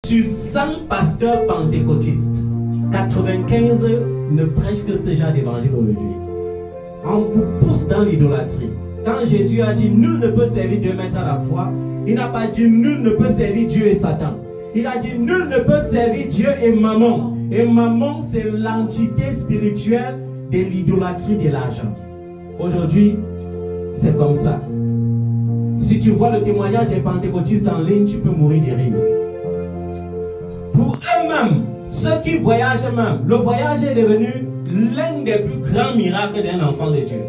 Sur 100 pasteurs pentecôtistes, 95 ne prêchent que ce genre d'évangile aujourd'hui. On vous pousse dans l'idolâtrie. Quand Jésus a dit nul ne peut servir Dieu maître à la fois, il n'a pas dit nul ne peut servir Dieu et Satan. Il a dit nul ne peut servir Dieu et Mammon. Et Mammon, c'est l'entité spirituelle de l'idolâtrie de l'argent. Aujourd'hui, c'est comme ça. Si tu vois le témoignage des pentecôtistes en ligne, tu peux mourir de rire. Pour eux-mêmes, ceux qui voyagent même, le voyage est devenu l'un des plus grands miracles d'un enfant de Dieu.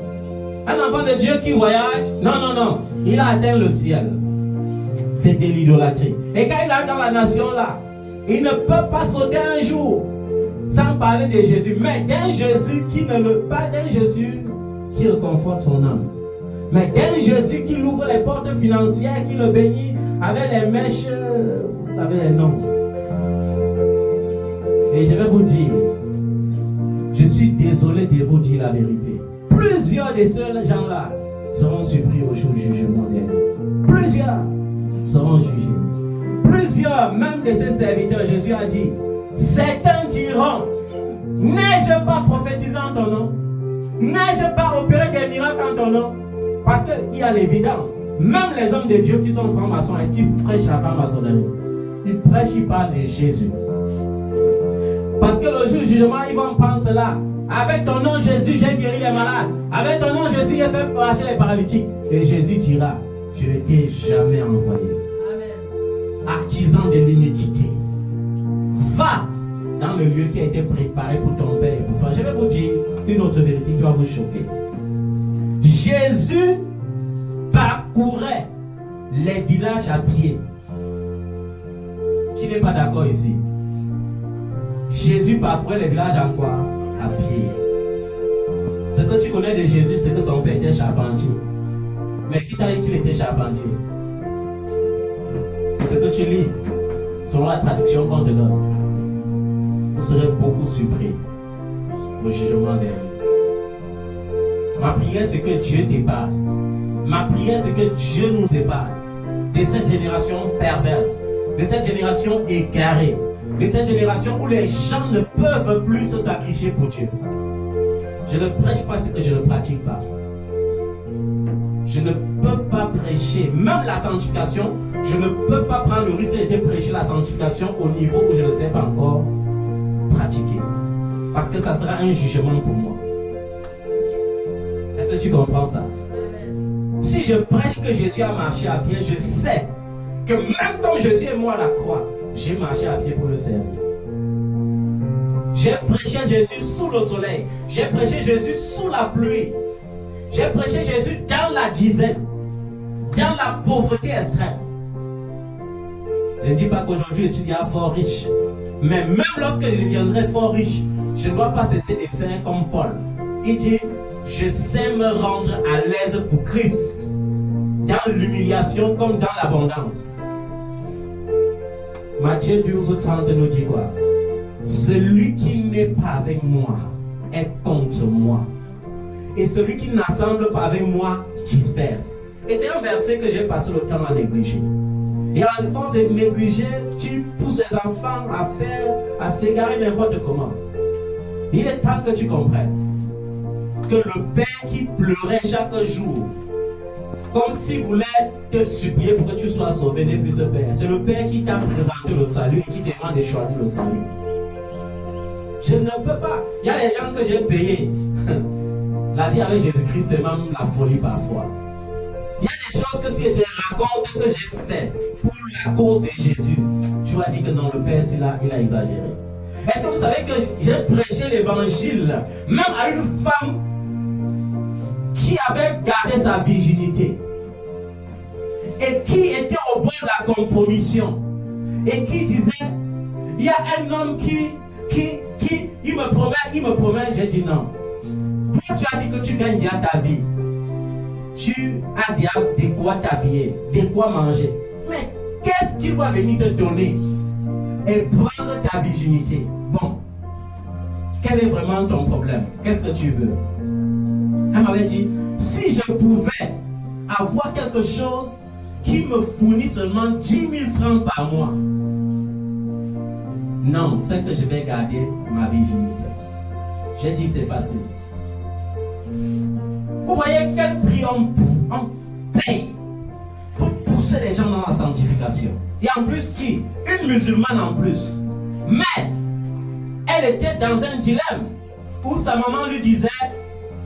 Un enfant de Dieu qui voyage, non, il a atteint le ciel. C'est de l'idolâtrie. Et quand il arrive dans la nation là, il ne peut pas sauter un jour sans parler de Jésus, mais d'un Jésus qui ne le pas d'un Jésus qui reconforte son âme, mais d'un Jésus qui ouvre les portes financières, qui le bénit avec les mèches, vous savez les noms. Et je vais vous dire, je suis désolé de vous dire la vérité. Plusieurs de ces gens-là seront surpris au jour du jugement dernier. Plusieurs seront jugés. Plusieurs, même de ses serviteurs, Jésus a dit, certains diront, n'ai-je pas prophétisé en ton nom? N'ai-je pas opéré des miracles en ton nom? Parce qu'il y a l'évidence. Même les hommes de Dieu qui sont francs-maçons et qui prêchent la franc-maçonnerie, ils prêchent, ils parlent de Jésus. Parce que le jour du jugement, ils vont prendre cela. Avec ton nom, Jésus, j'ai guéri les malades. Avec ton nom, Jésus, j'ai fait marcher les paralytiques. Et Jésus dira, je ne t'ai jamais envoyé. Amen. Artisan de l'iniquité. Va dans le lieu qui a été préparé pour ton père et pour toi. Je vais vous dire une autre vérité qui va vous choquer. Jésus parcourait les villages à pied. Qui n'est pas d'accord ici? Jésus parcourait les villages en quoi? À pied. Ce que tu connais de Jésus, c'est que son père était charpentier. Mais qui t'a dit qu'il était charpentier? C'est ce que tu lis. Selon la traduction qu'on te donne, vous serez beaucoup surpris au jugement dernier. Ma prière, c'est que Dieu t'épargne. Ma prière, c'est que Dieu nous épargne de cette génération perverse, de cette génération égarée, de cette génération où les gens ne peuvent plus se sacrifier pour Dieu. Je ne prêche pas ce que je ne pratique pas. Je ne peux pas prêcher, même la sanctification, je ne peux pas prendre le risque de prêcher la sanctification au niveau où je ne sais pas encore pratiquer. Parce que ça sera un jugement pour moi. Est-ce que tu comprends ça? Si je prêche que Jésus a marché à pied, je sais que même comme Jésus est mort à la croix, j'ai marché à pied pour le servir. J'ai prêché Jésus sous le soleil. J'ai prêché Jésus sous la pluie. J'ai prêché Jésus dans la dizaine, dans la pauvreté extrême. Je ne dis pas qu'aujourd'hui je suis déjà fort riche, mais même lorsque je deviendrai fort riche, je ne dois pas cesser de faire comme Paul. Il dit, je sais me rendre à l'aise pour Christ, dans l'humiliation comme dans l'abondance. Matthieu 12:30 nous dit quoi? Celui qui n'est pas avec moi est contre moi. Et celui qui n'assemble pas avec moi disperse. Et c'est un verset que j'ai passé le temps à négliger. Et à force de négliger, tu pousses les enfants à s'égarer n'importe comment. Il est temps que tu comprennes que le Père qui pleurait chaque jour, comme s'il voulait te supplier pour que tu sois sauvé, n'est plus ce Père. C'est le Père qui t'a présenté le salut et qui te demande de choisir le salut. Je ne peux pas. Il y a des gens que j'ai payés. La vie avec Jésus-Christ, c'est même la folie parfois. Il y a des choses que si je te raconte que j'ai fait pour la cause de Jésus, tu vas dire que non, le Père, il a exagéré. Est-ce que vous savez que j'ai prêché l'évangile même à une femme qui avait gardé sa virginité et qui était au bord de la compromission et qui disait, il y a un homme qui il me promet, j'ai dit non. Toi, tu as dit que tu gagnes bien ta vie. Tu as de quoi t'habiller, de quoi manger. Mais qu'est-ce qu'il va venir te donner et prendre ta virginité? Bon, quel est vraiment ton problème? Qu'est-ce que tu veux? Elle m'avait dit, si je pouvais avoir quelque chose qui me fournit seulement 10 000 francs par mois, Non, c'est que je vais garder ma virginité. J'ai dit c'est facile. Vous voyez quel prix on paye pour pousser les gens dans la sanctification. Et en plus qui? Une musulmane en plus. Mais elle était dans un dilemme où sa maman lui disait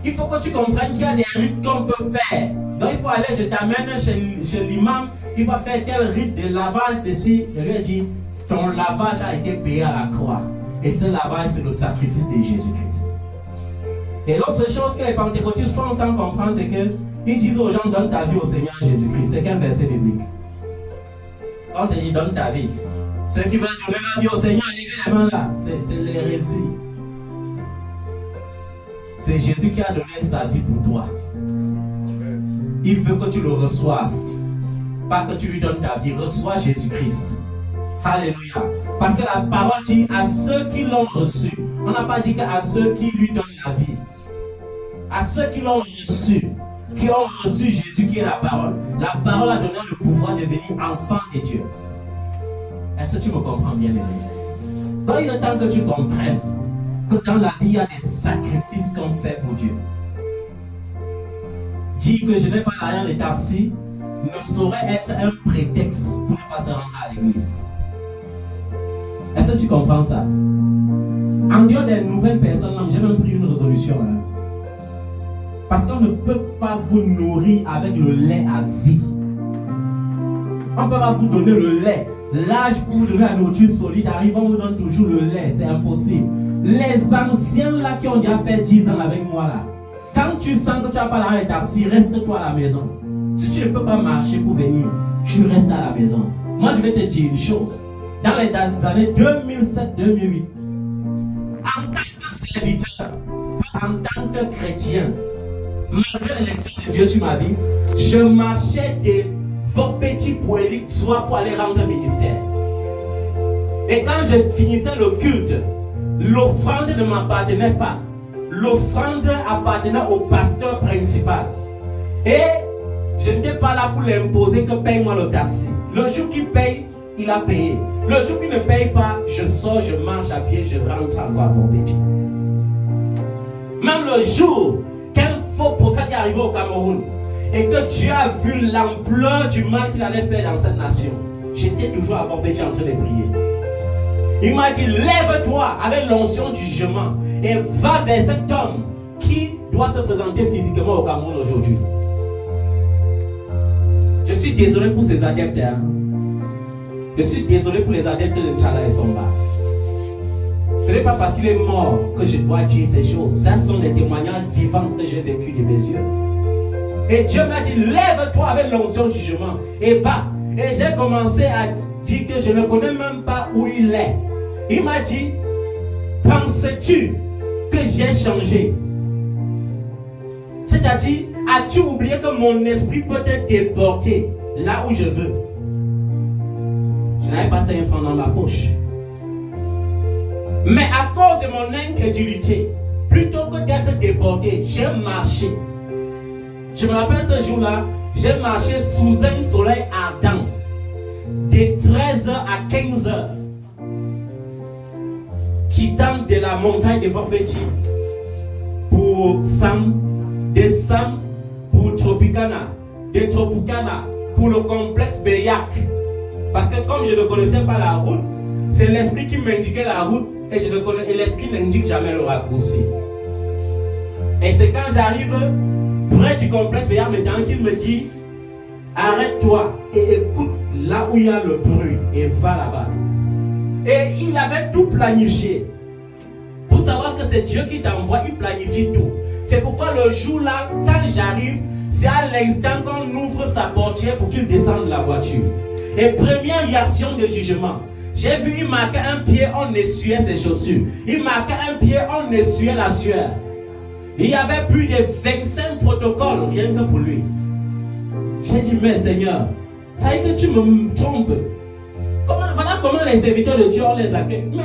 il faut que tu comprennes qu'il y a des rites qu'on peut faire. Donc il faut aller, je t'amène chez l'imam, il va faire tel rite de lavage ici. Je lui ai dit ton lavage a été payé à la croix. Et ce lavage c'est le sacrifice de Jésus-Christ. Et l'autre chose que les pentecôtistes font sans comprendre, c'est qu'ils disent aux gens donne ta vie au Seigneur Jésus-Christ. C'est qu'un verset biblique. Quand on te dit donne ta vie, ceux qui veulent donner la vie au Seigneur, levez les mains là. C'est l'hérésie. C'est Jésus qui a donné sa vie pour toi. Il veut que tu le reçoives. Pas que tu lui donnes ta vie. Reçois Jésus-Christ. Alléluia. Parce que la parole dit à ceux qui l'ont reçu. On n'a pas dit qu'à ceux qui lui donnent la vie. À ceux qui l'ont reçu. Qui ont reçu Jésus qui est la parole. La parole a donné le pouvoir de devenir enfant de Dieu. Est-ce que tu me comprends bien, aimé? Donc il est temps que tu comprennes que dans la vie, il y a des sacrifices qu'on fait pour Dieu. Dire que je n'ai pas l'argent de Tarsi ne saurait être un prétexte pour ne pas se rendre à l'église. Est-ce que tu comprends ça? En dehors des nouvelles personnes, j'ai même pris une résolution. Parce qu'on ne peut pas vous nourrir avec le lait à vie. On ne peut pas vous donner le lait. L'âge pour donner la nourriture solide arrive, on vous donne toujours le lait. C'est impossible. Les anciens là qui ont déjà fait 10 ans avec moi là, quand tu sens que tu n'as pas l'argent d'assis, reste-toi à la maison. Si tu ne peux pas marcher pour venir, tu restes à la maison. Moi je vais te dire une chose. Dans les années 2007-2008, en tant que serviteur, en tant que chrétien, malgré l'élection de Dieu sur ma vie, je marchais de vos petits poêlés soit pour aller rendre le ministère. Et quand je finissais le culte, l'offrande ne m'appartenait pas. L'offrande appartenait au pasteur principal. Et je n'étais pas là pour l'imposer que paye-moi le taxi. Le jour qu'il paye, il a payé. Le jour qu'il ne paye pas, je sors, je marche à pied, je rentre encore à mon petit. Même le jour qu'un faux prophète est arrivé au Cameroun et que Dieu a vu l'ampleur du mal qu'il allait faire dans cette nation, j'étais toujours à Borbédji en train de prier. Il m'a dit, lève-toi avec l'onction du jugement et va vers cet homme qui doit se présenter physiquement au Cameroun aujourd'hui. Je suis désolé pour ces adeptes. Je suis désolé pour les adeptes de Tchala et Somba. Ce n'est pas parce qu'il est mort que je dois dire ces choses. Ce sont des témoignages vivants que j'ai vécu de mes yeux. Et Dieu m'a dit, lève-toi avec l'onction du jugement et va. Et j'ai commencé à dire que je ne connais même pas où il est. Il m'a dit, penses-tu que j'ai changé? C'est-à-dire, as-tu oublié que mon esprit peut te déporter là où je veux? Je n'avais pas 5 francs dans ma poche. Mais à cause de mon incrédulité, plutôt que d'être déporté, j'ai marché. Je me rappelle ce jour-là, j'ai marché sous un soleil ardent, de 13h à 15h, quittant de la montagne de Borbédji pour Sam, de Sam pour Tropicana, de Tropicana pour le complexe Beyak. Parce que comme je ne connaissais pas la route, c'est l'esprit qui m'indiquait la route et l'esprit n'indique jamais le raccourci. Et c'est quand j'arrive près du complexe Beyak maintenant qu'il me dit, arrête-toi et écoute là où il y a le bruit et va là-bas. Et il avait tout planifié. Pour savoir que c'est Dieu qui t'envoie, il planifie tout. C'est pourquoi le jour-là, quand j'arrive, c'est à l'instant qu'on ouvre sa portière pour qu'il descende de la voiture. Et première réaction de jugement. J'ai vu, il marquait un pied, on essuyait ses chaussures. Il marquait un pied, on essuyait la sueur. Il y avait plus de 25 protocoles, rien que pour lui. J'ai dit, mais Seigneur, ça veut dire que tu me trompes. Voilà comment les serviteurs de Dieu, on les accueille. Mais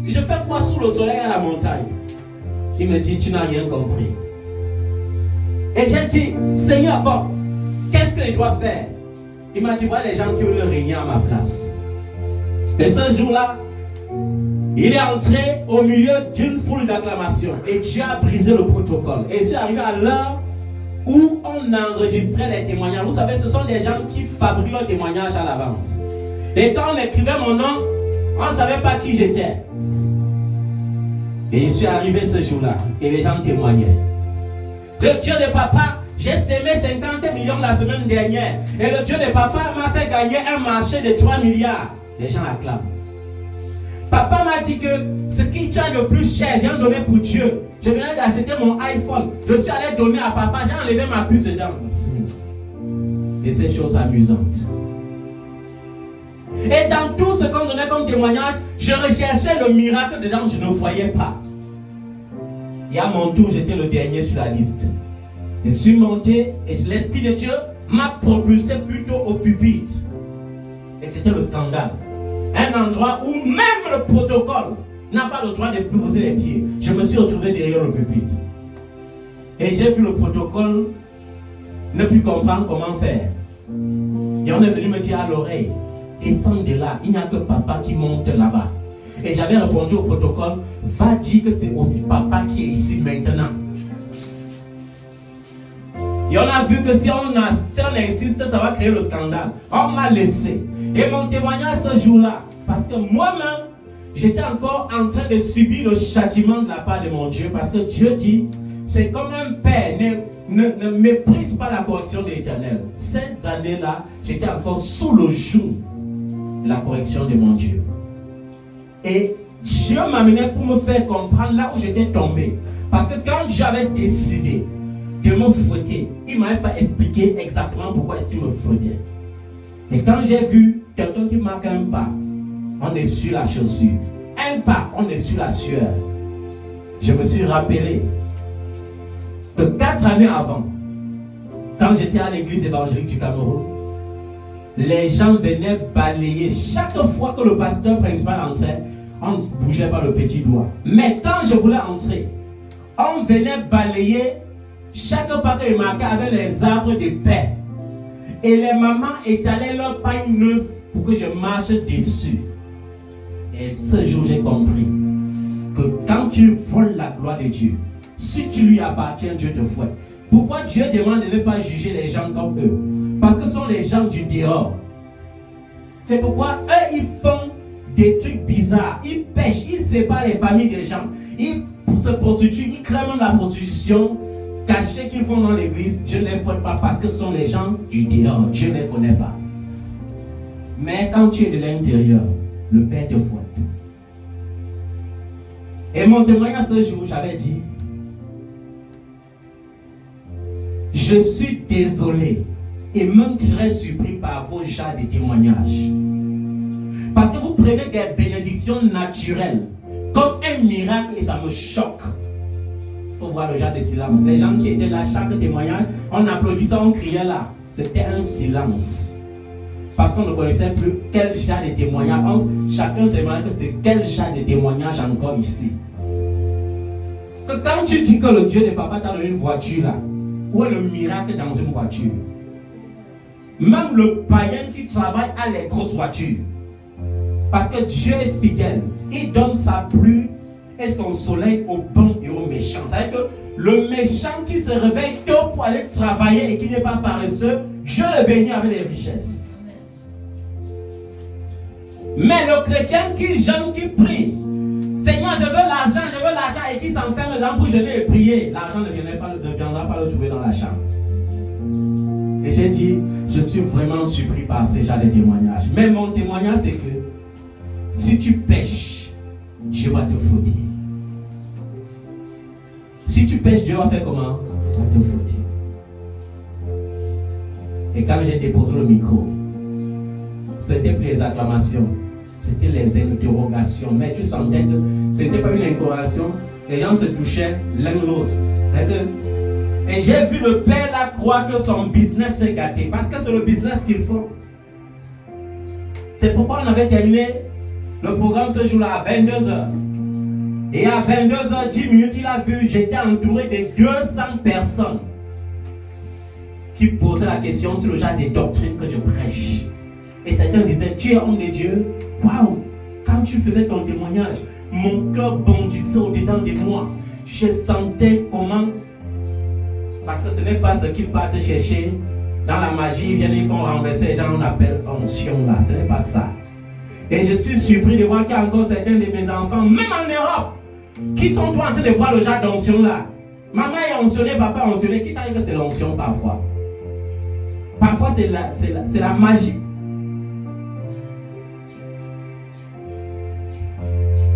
je fais quoi sous le soleil à la montagne? Il me dit, tu n'as rien compris. Et j'ai dit, Seigneur, bon, qu'est-ce que je dois faire? Il m'a dit, voilà les gens qui veulent régner à ma place. Et ce jour-là, Il est entré au milieu d'une foule d'acclamations et Dieu a brisé le protocole. Et c'est arrivé à l'heure où on enregistrait les témoignages. Vous savez, ce sont des gens qui fabriquent leurs témoignages à l'avance. Et quand on écrivait mon nom, on ne savait pas qui j'étais. Et je suis arrivé ce jour-là et les gens témoignaient. Le Dieu de papa, j'ai sémé 50 millions la semaine dernière. Et le Dieu de papa m'a fait gagner un marché de 3 milliards. Les gens acclament. Papa m'a dit que ce qui tient le plus cher, viens donner pour Dieu. Je venais d'acheter mon iPhone. Je suis allé donner à papa. J'ai enlevé ma puce dedans. Et c'est chose amusante. Et dans tout ce qu'on donnait comme témoignage, je recherchais le miracle dedans, je ne voyais pas. Et à mon tour, j'étais le dernier sur la liste. Je suis monté et l'Esprit de Dieu m'a propulsé plutôt au pupitre. Et c'était le scandale. Un endroit où même le protocole n'a pas le droit de poser les pieds. Je me suis retrouvé derrière le pupitre. Et j'ai vu le protocole ne plus comprendre comment faire. Et on est venu me dire à l'oreille, descends de là, il n'y a que papa qui monte là-bas. Et j'avais répondu au protocole, va dire que c'est aussi papa qui est ici maintenant. Et on a vu que si on insiste, ça va créer le scandale. On m'a laissé. Et mon témoignage ce jour-là, parce que moi-même, j'étais encore en train de subir le châtiment de la part de mon Dieu. Parce que Dieu dit, c'est comme un père, ne méprise pas la correction de l'Éternel. Ces années-là, j'étais encore sous le joug de la correction de mon Dieu. Et Dieu m'amenait pour me faire comprendre là où j'étais tombé. Parce que quand j'avais décidé de me frotter, il ne m'avait pas expliqué exactement pourquoi est-ce qu'il me frottait. Et quand j'ai vu quelqu'un qui marque un pas, on est sur la chaussure. Un pas, on est sur la sueur. Je me suis rappelé que 4 années avant, quand j'étais à l'église évangélique du Cameroun, les gens venaient balayer. Chaque fois que le pasteur principal entrait, on ne bougeait pas le petit doigt. Mais quand je voulais entrer, on venait balayer chaque pas que je marquais avec les arbres de paix. Et les mamans étalaient leur paille neuf pour que je marche dessus. Et ce jour, j'ai compris que quand tu voles la gloire de Dieu, si tu lui appartiens, Dieu te fouette. Pourquoi Dieu demande de ne pas juger les gens comme eux? Parce que ce sont les gens du dehors. C'est pourquoi eux, ils font des trucs bizarres. Ils pêchent, ils séparent les familles des gens. Ils se prostituent, ils créent même la prostitution cachée qu'ils font dans l'église. Dieu ne les fouette pas parce que ce sont les gens du dehors. Dieu ne les connaît pas. Mais quand tu es de l'intérieur, le Père te fouette. Et mon témoignage ce jour, j'avais dit, je suis désolé et même très surpris par vos genres de témoignages. Parce que vous prenez des bénédictions naturelles comme un miracle et ça me choque. Il faut voir le genre de silence. Les gens qui étaient là, chaque témoignage, on applaudissait, on criait là. C'était un silence. Parce qu'on ne connaissait plus quel genre de témoignage. Chacun se demandait que c'est quel genre de témoignage encore ici. Que quand tu dis que le Dieu de papa t'a donné une voiture là, où est le miracle dans une voiture? Même le païen qui travaille a les grosses voitures. Parce que Dieu est fidèle. Il donne sa pluie et son soleil aux bons et aux méchants. C'est-à-dire que le méchant qui se réveille tôt pour aller travailler et qui n'est pas paresseux, Dieu le bénit avec les richesses. Mais le chrétien qui jeûne, qui prie, Seigneur, je veux l'argent et qui s'enferme dans pour jeûner et prier, l'argent ne viendra pas le trouver dans la chambre. Et j'ai dit, je suis vraiment surpris par ces genres de témoignages. Mais mon témoignage, c'est que si tu pêches, Dieu va te fouetter. Si tu pêches, Dieu va faire comment? Il va te fouetter. Et quand j'ai déposé le micro, c'était plus les acclamations, c'était les interrogations. Mais tu sentais que ce n'était pas une interrogation, les gens se touchaient l'un l'autre. Et j'ai vu le père là croire que son business s'est gâté. Parce que c'est le business qu'ils font. C'est pourquoi on avait terminé le programme ce jour-là à 22h. Et à 22h10, il a vu, j'étais entouré de 200 personnes qui posaient la question sur le genre des doctrines que je prêche. Et certains disaient, tu es homme de Dieu. Waouh! quand tu faisais ton témoignage, mon cœur bondissait au-dedans de moi. Je sentais comment, parce que ce n'est pas ce qu'ils partent chercher. Dans la magie, ils viennent, ils font renverser les gens, on appelle onction là, ce n'est pas ça. Et je suis surpris de voir qu'il y a encore certains de mes enfants, même en Europe, qui sont en train de voir le genre d'onction là. Maman est onctionnée, papa est onctionné, qui t'a dit que c'est l'onction parfois? Parfois c'est la magie.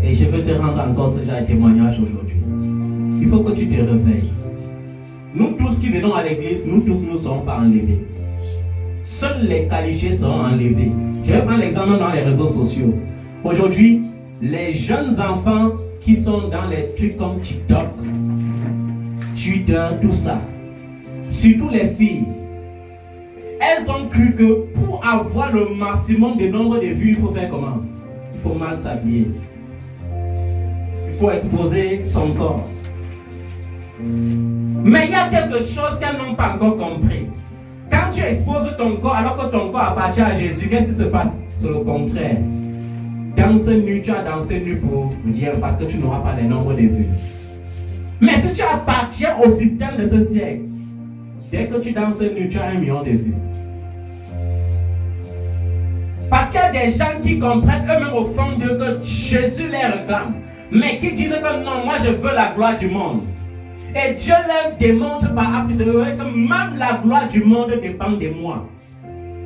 Et je veux te rendre encore ce genre de témoignage aujourd'hui. Il faut que tu te réveilles. Nous tous qui venons à l'église, nous tous ne sommes pas enlevés. Seuls les qualifiés seront enlevés. Je vais prendre l'exemple dans les réseaux sociaux. Aujourd'hui, les jeunes enfants qui sont dans les trucs comme TikTok, Twitter, tout ça, surtout les filles, elles ont cru que pour avoir le maximum de nombre de vues, il faut faire comment? Il faut mal s'habiller. Il faut exposer son corps. Mais il y a quelque chose qu'elles n'ont pas encore compris. Quand tu exposes ton corps alors que ton corps appartient à Jésus, qu'est-ce qui se passe? C'est le contraire. Danser nu, tu as dansé nu pour dire parce que tu n'auras pas les nombres de vues. Mais si tu appartiens au système de ce siècle, dès que tu danses nu, tu as 1 million de vues. Parce qu'il y a des gens qui comprennent eux-mêmes au fond d'eux que Jésus les réclame. Mais qui disent que non, moi je veux la gloire du monde. Et Dieu leur démontre par A plus B que même la gloire du monde dépend de moi.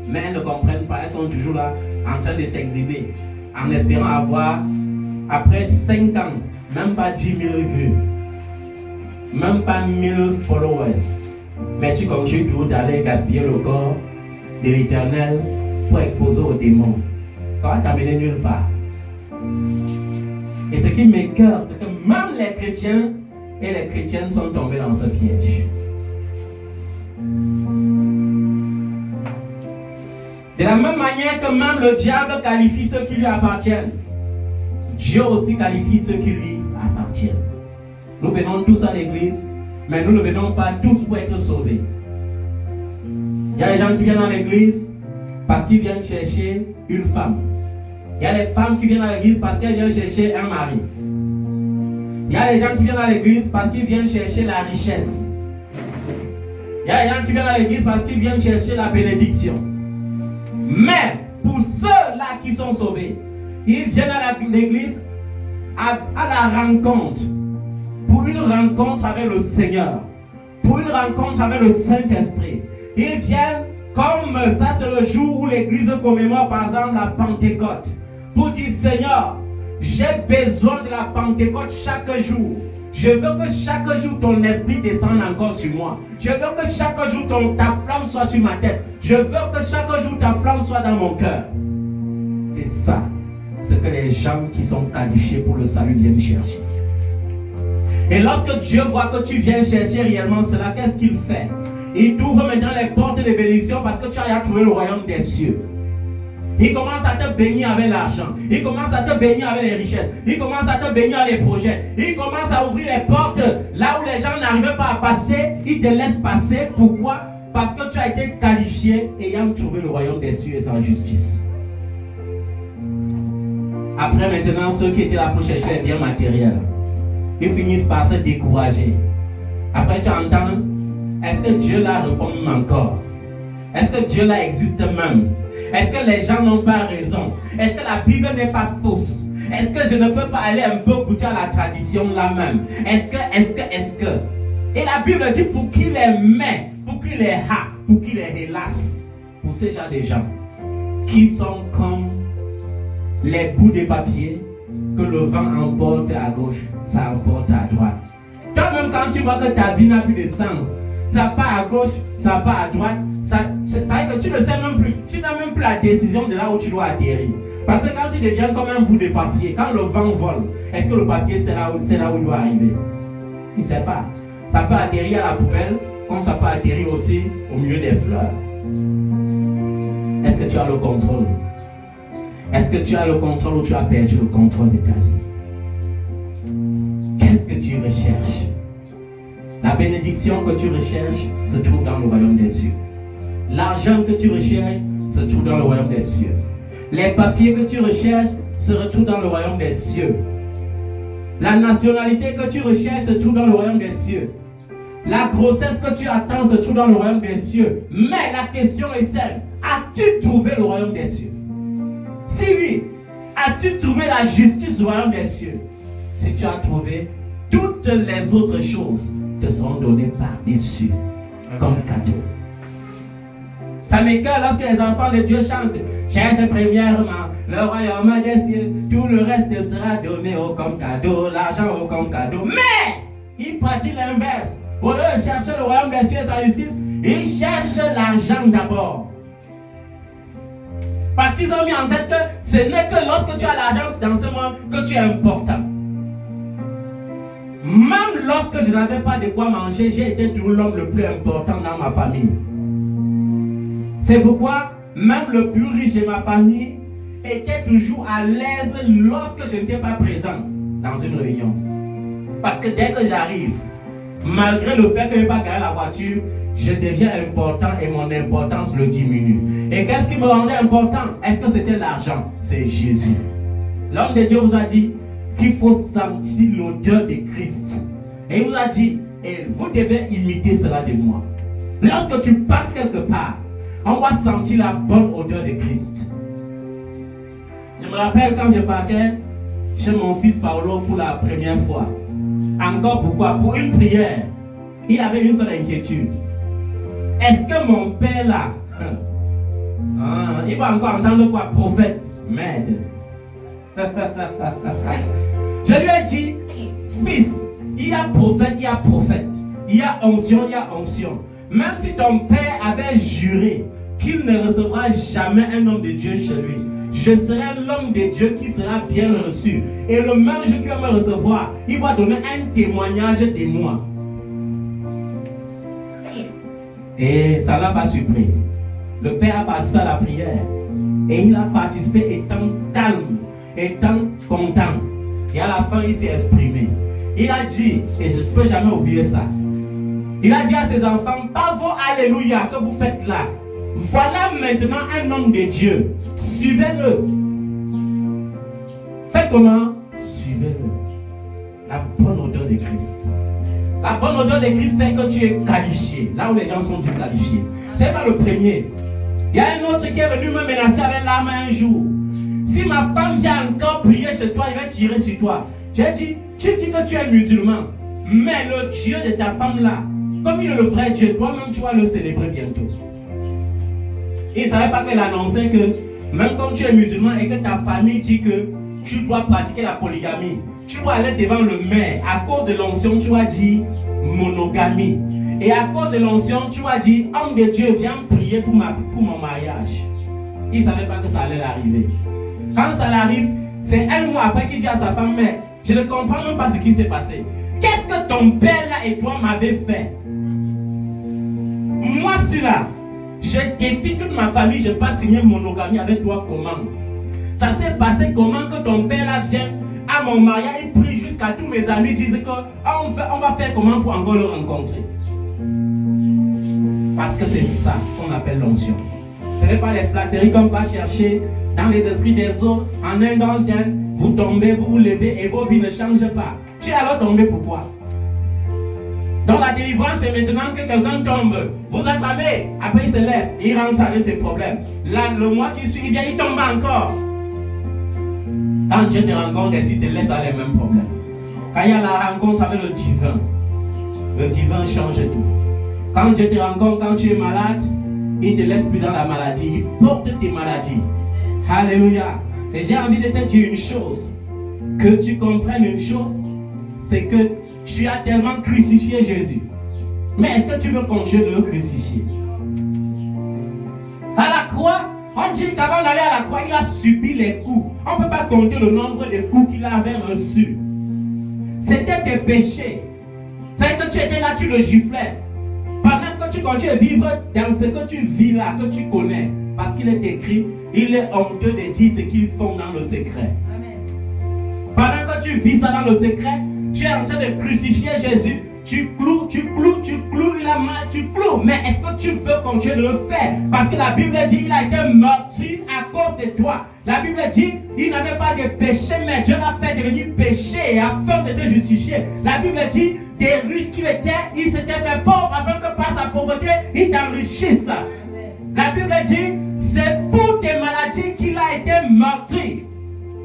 Mais elles ne comprennent pas, elles sont toujours là en train de s'exhiber, en espérant avoir, après 5 ans, même pas 10 000 vues, même pas 1000 followers. Mais tu continues toujours d'aller gaspiller le corps de l'Éternel pour exposer aux démons. Ça va t'amener nulle part. Et ce qui m'écoeure, c'est que même les chrétiens et les chrétiennes sont tombés dans ce piège. De la même manière que même le diable qualifie ceux qui lui appartiennent, Dieu aussi qualifie ceux qui lui appartiennent. Nous venons tous à l'église, mais nous ne venons pas tous pour être sauvés. Il y a des gens qui viennent à l'église parce qu'ils viennent chercher une femme. Il y a les femmes qui viennent à l'église parce qu'elles viennent chercher un mari. Il y a les gens qui viennent à l'église parce qu'ils viennent chercher la richesse. Il y a les gens qui viennent à l'église parce qu'ils viennent chercher la bénédiction. Mais pour ceux-là qui sont sauvés, ils viennent à l'église à la rencontre. Pour une rencontre avec le Seigneur. Pour une rencontre avec le Saint-Esprit. Ils viennent comme ça, c'est le jour où l'église commémore par exemple la Pentecôte. Pour dire Seigneur, j'ai besoin de la Pentecôte chaque jour. Je veux que chaque jour ton esprit descende encore sur moi. Je veux que chaque jour ta flamme soit sur ma tête. Je veux que chaque jour ta flamme soit dans mon cœur. C'est ça, ce que les gens qui sont qualifiés pour le salut viennent chercher. Et lorsque Dieu voit que tu viens chercher réellement cela, qu'est-ce qu'il fait? Il t'ouvre maintenant les portes de bénédiction parce que tu as trouvé le royaume des cieux. Il commence à te bénir avec l'argent. Il commence à te bénir avec les richesses. Il commence à te bénir avec les projets. Il commence à ouvrir les portes là où les gens n'arrivaient pas à passer. Il te laisse passer. Pourquoi? Parce que tu as été qualifié ayant trouvé le royaume des cieux et sa justice. Après maintenant, ceux qui étaient là pour chercher les biens matériels, ils finissent par se décourager. Après tu entends, est-ce que Dieu là répond encore? Est-ce que Dieu là existe même? Est-ce que les gens n'ont pas raison? Est-ce que la Bible n'est pas fausse? Est-ce que je ne peux pas aller un peu goûter à la tradition là même? Est-ce que Et la Bible dit pour qu'il les met, pour qu'il les hack, pour qu'il les hélas. Pour ces gens de gens qui sont comme les bouts de papier que le vent emporte à gauche, ça emporte à droite. Toi-même quand tu vois que ta vie n'a plus de sens, ça part à gauche, ça part à droite, ça veut dire que tu ne sais même plus, tu n'as même plus la décision de là où tu dois atterrir. Parce que quand tu deviens comme un bout de papier, quand le vent vole, est-ce que le papier c'est là où il doit arriver? Il ne sait pas. Ça peut atterrir à la poubelle, comme ça peut atterrir aussi au milieu des fleurs. Est-ce que tu as le contrôle? Est-ce que tu as le contrôle ou tu as perdu le contrôle de ta vie? Qu'est-ce que tu recherches? La bénédiction que tu recherches se trouve dans le royaume des cieux. L'argent que tu recherches se trouve dans le royaume des cieux. Les papiers que tu recherches se retrouve dans le royaume des cieux. La nationalité que tu recherches se trouve dans le royaume des cieux. La grossesse que tu attends se trouve dans le royaume des cieux. Mais la question est celle, as-tu trouvé le royaume des cieux? Si oui, as-tu trouvé la justice du royaume des cieux? Si tu as trouvé, toutes les autres choses te seront données par-dessus comme cadeau. Ça m'écoeure lorsque les enfants de Dieu chantent. Cherche premièrement le royaume des cieux, tout le reste sera donné au comme cadeau, l'argent au comme cadeau. Mais ils pratiquent l'inverse. Au lieu de chercher le royaume des cieux et sa justice, ils cherchent l'argent d'abord. Parce qu'ils ont mis en tête que ce n'est que lorsque tu as l'argent dans ce monde que tu es important. Même lorsque je n'avais pas de quoi manger, j'ai été toujours l'homme le plus important dans ma famille. C'est pourquoi même le plus riche de ma famille était toujours à l'aise lorsque je n'étais pas présent dans une réunion. Parce que dès que j'arrive, malgré le fait que je n'ai pas gagné la voiture, je deviens important et mon importance le diminue. Et qu'est-ce qui me rendait important? Est-ce que c'était l'argent? C'est Jésus. L'homme de Dieu vous a dit qu'il faut sentir l'odeur de Christ. Et il vous a dit, et vous devez imiter cela de moi. Lorsque tu passes quelque part, on va sentir la bonne odeur de Christ. Je me rappelle quand je partais chez mon fils Paolo pour la première fois. Encore pourquoi? Pour une prière. Il avait une seule inquiétude. Est-ce que mon père là, il va encore entendre quoi? Prophète, m'aide. Je lui ai dit, fils, il y a prophète, il y a prophète. Il y a onction, il y a onction. Même si ton père avait juré qu'il ne recevra jamais un homme de Dieu chez lui, je serai l'homme de Dieu qui sera bien reçu. Et le même jour qu'il va me recevoir, il va donner un témoignage de moi. Et ça l'a pas surpris. Le père a participé à la prière. Et il a participé étant calme, étant content. Et à la fin, il s'est exprimé. Il a dit, et je ne peux jamais oublier ça, il a dit à ses enfants, pas vos alléluia que vous faites là. Voilà maintenant un homme de Dieu. Suivez-le. Faites comment? Suivez-le. La bonne odeur de Christ. La bonne odeur de Christ fait que tu es qualifié. Là où les gens sont disqualifiés. C'est pas le premier. Il y a un autre qui est venu me menacer avec l'arme un jour. Si ma femme vient encore prier chez toi, il va tirer sur toi. J'ai dit, tu dis que tu es musulman. Mais le Dieu de ta femme là, comme il est le vrai Dieu, toi-même tu vas le célébrer bientôt. Il ne savait pas qu'elle annonçait que même comme tu es musulman et que ta famille dit que tu dois pratiquer la polygamie, tu dois aller devant le maire. À cause de l'onction, tu vas dire monogamie. Et à cause de l'onction, tu vas dire homme de Dieu, viens prier pour mon mariage. Il ne savait pas que ça allait arriver. Quand ça arrive, c'est un mois après qu'il dit à sa femme, mais je ne comprends même pas ce qui s'est passé. Qu'est-ce que ton père là et toi m'avez fait? Moi, si là, je défie toute ma famille, je ne vais pas signer monogamie avec toi comment? Ça s'est passé comment que ton père là vient à mon mariage, il prie jusqu'à tous mes amis disent qu'on va faire comment pour encore le rencontrer? Parce que c'est ça qu'on appelle l'onction. Ce n'est pas les flatteries qu'on va chercher dans les esprits des autres. En un temps, vous tombez, vous vous levez et vos vies ne changent pas. Tu es alors tombé pourquoi? Donc la délivrance, c'est maintenant que quelqu'un tombe. Vous acclamez, après il se lève, il rentre avec ses problèmes. Là, le mois qui suit, il vient, il tombe encore. Quand Dieu te rencontre, il te laisse avec les mêmes problèmes. Quand il y a la rencontre avec le divin change tout. Quand Dieu te rencontre, quand tu es malade, il ne te laisse plus dans la maladie, il porte tes maladies. Alléluia. Et j'ai envie de te dire une chose, que tu comprennes une chose, c'est que tu as tellement crucifié Jésus. Mais est-ce que tu veux continuer de le crucifier? À la croix, on dit qu'avant d'aller à la croix, il a subi les coups. On ne peut pas compter le nombre de coups qu'il avait reçus. C'était tes péchés. C'est que tu étais là, tu le giflais. Pendant que tu continues à vivre dans ce que tu vis là, que tu connais, parce qu'il est écrit, il est honteux de dire ce qu'ils font dans le secret. Amen. Pendant que tu vis ça dans le secret, tu es en train de crucifier Jésus tu cloues, tu cloues. Mais est-ce que tu veux continuer de le faire? Parce que la Bible dit qu'il a été meurtri à cause de toi. La Bible dit il n'avait pas de péché, mais Dieu l'a fait devenir péché afin de te justifier. La Bible dit des riches qu'il était, il s'était fait pauvre afin que par sa pauvreté, il t'enrichisse. La Bible dit c'est pour tes maladies qu'il a été meurtri.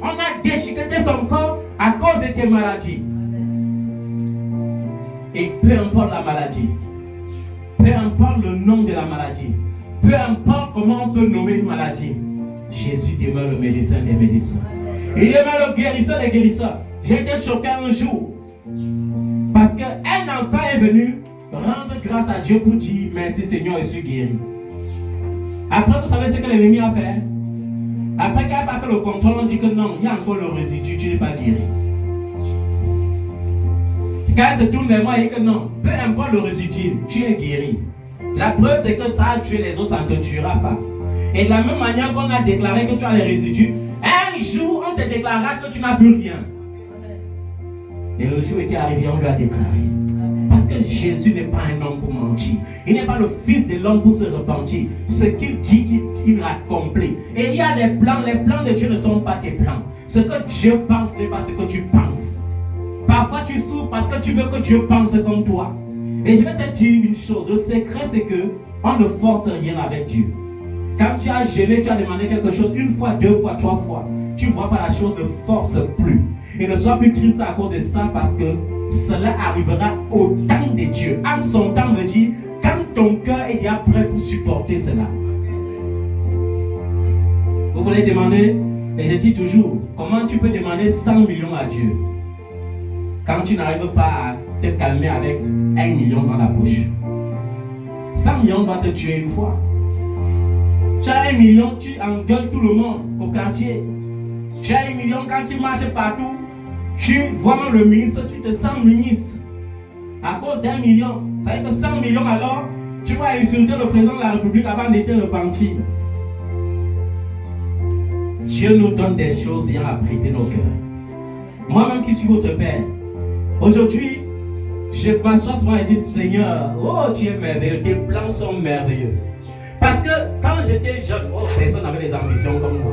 On a déchiqueté son corps à cause de tes maladies. Et peu importe la maladie, peu importe le nom de la maladie, peu importe comment on peut nommer une maladie, Jésus demeure le médecin des médecins. Il demeure le guérisseur des guérisseurs. J'ai été choqué un jour parce qu'un enfant est venu rendre grâce à Dieu pour dire merci Seigneur, je suis guéri. Après, vous savez ce que l'ennemi a fait? Après qu'il n'a pas fait le contrôle, on dit que non, il y a encore le résidu, tu n'es pas guéri. Quand il se tourne vers moi, il dit que non, peu importe le résidu, tu es guéri. La preuve, c'est que ça a tué les autres, ça ne te tuera pas. Et de la même manière qu'on a déclaré que tu as les résidus, un jour, on te déclarera que tu n'as plus rien. Et le jour était arrivé, on lui a déclaré. Parce que Jésus n'est pas un homme pour mentir. Il n'est pas le fils de l'homme pour se repentir. Ce qu'il dit, il l'accomplit. Et il y a des plans. Les plans de Dieu ne sont pas tes plans. Ce que Dieu pense n'est pas ce que tu penses. Parfois tu souffres parce que tu veux que Dieu pense comme toi. Et je vais te dire une chose. Le secret c'est que on ne force rien avec Dieu. Quand tu as gêné, tu as demandé quelque chose une fois, deux fois, trois fois. Tu ne vois pas la chose, ne force plus. Et ne sois plus triste à cause de ça parce que cela arrivera au temps de Dieu. En son temps me dit, quand ton cœur est déjà prêt pour supporter cela. Vous voulez demander, et je dis toujours, comment tu peux demander 100 millions à Dieu quand tu n'arrives pas à te calmer avec 1 million dans la poche? 100 millions doit te tuer une fois. Tu as 1 million, tu engueules tout le monde au quartier. Tu as 1 million quand tu marches partout. Tu vois le ministre, tu te sens ministre. À cause d'1 million. Ça veut dire que 100 millions alors, tu vas insulter le président de la République avant de te repentir. Dieu nous donne des choses ayant à prêter nos cœurs. Moi-même qui suis votre père, aujourd'hui, je m'assois souvent et dis Seigneur, oh tu es merveilleux, tes plans sont merveilleux. Parce que quand j'étais jeune, oh, personne n'avait des ambitions comme moi.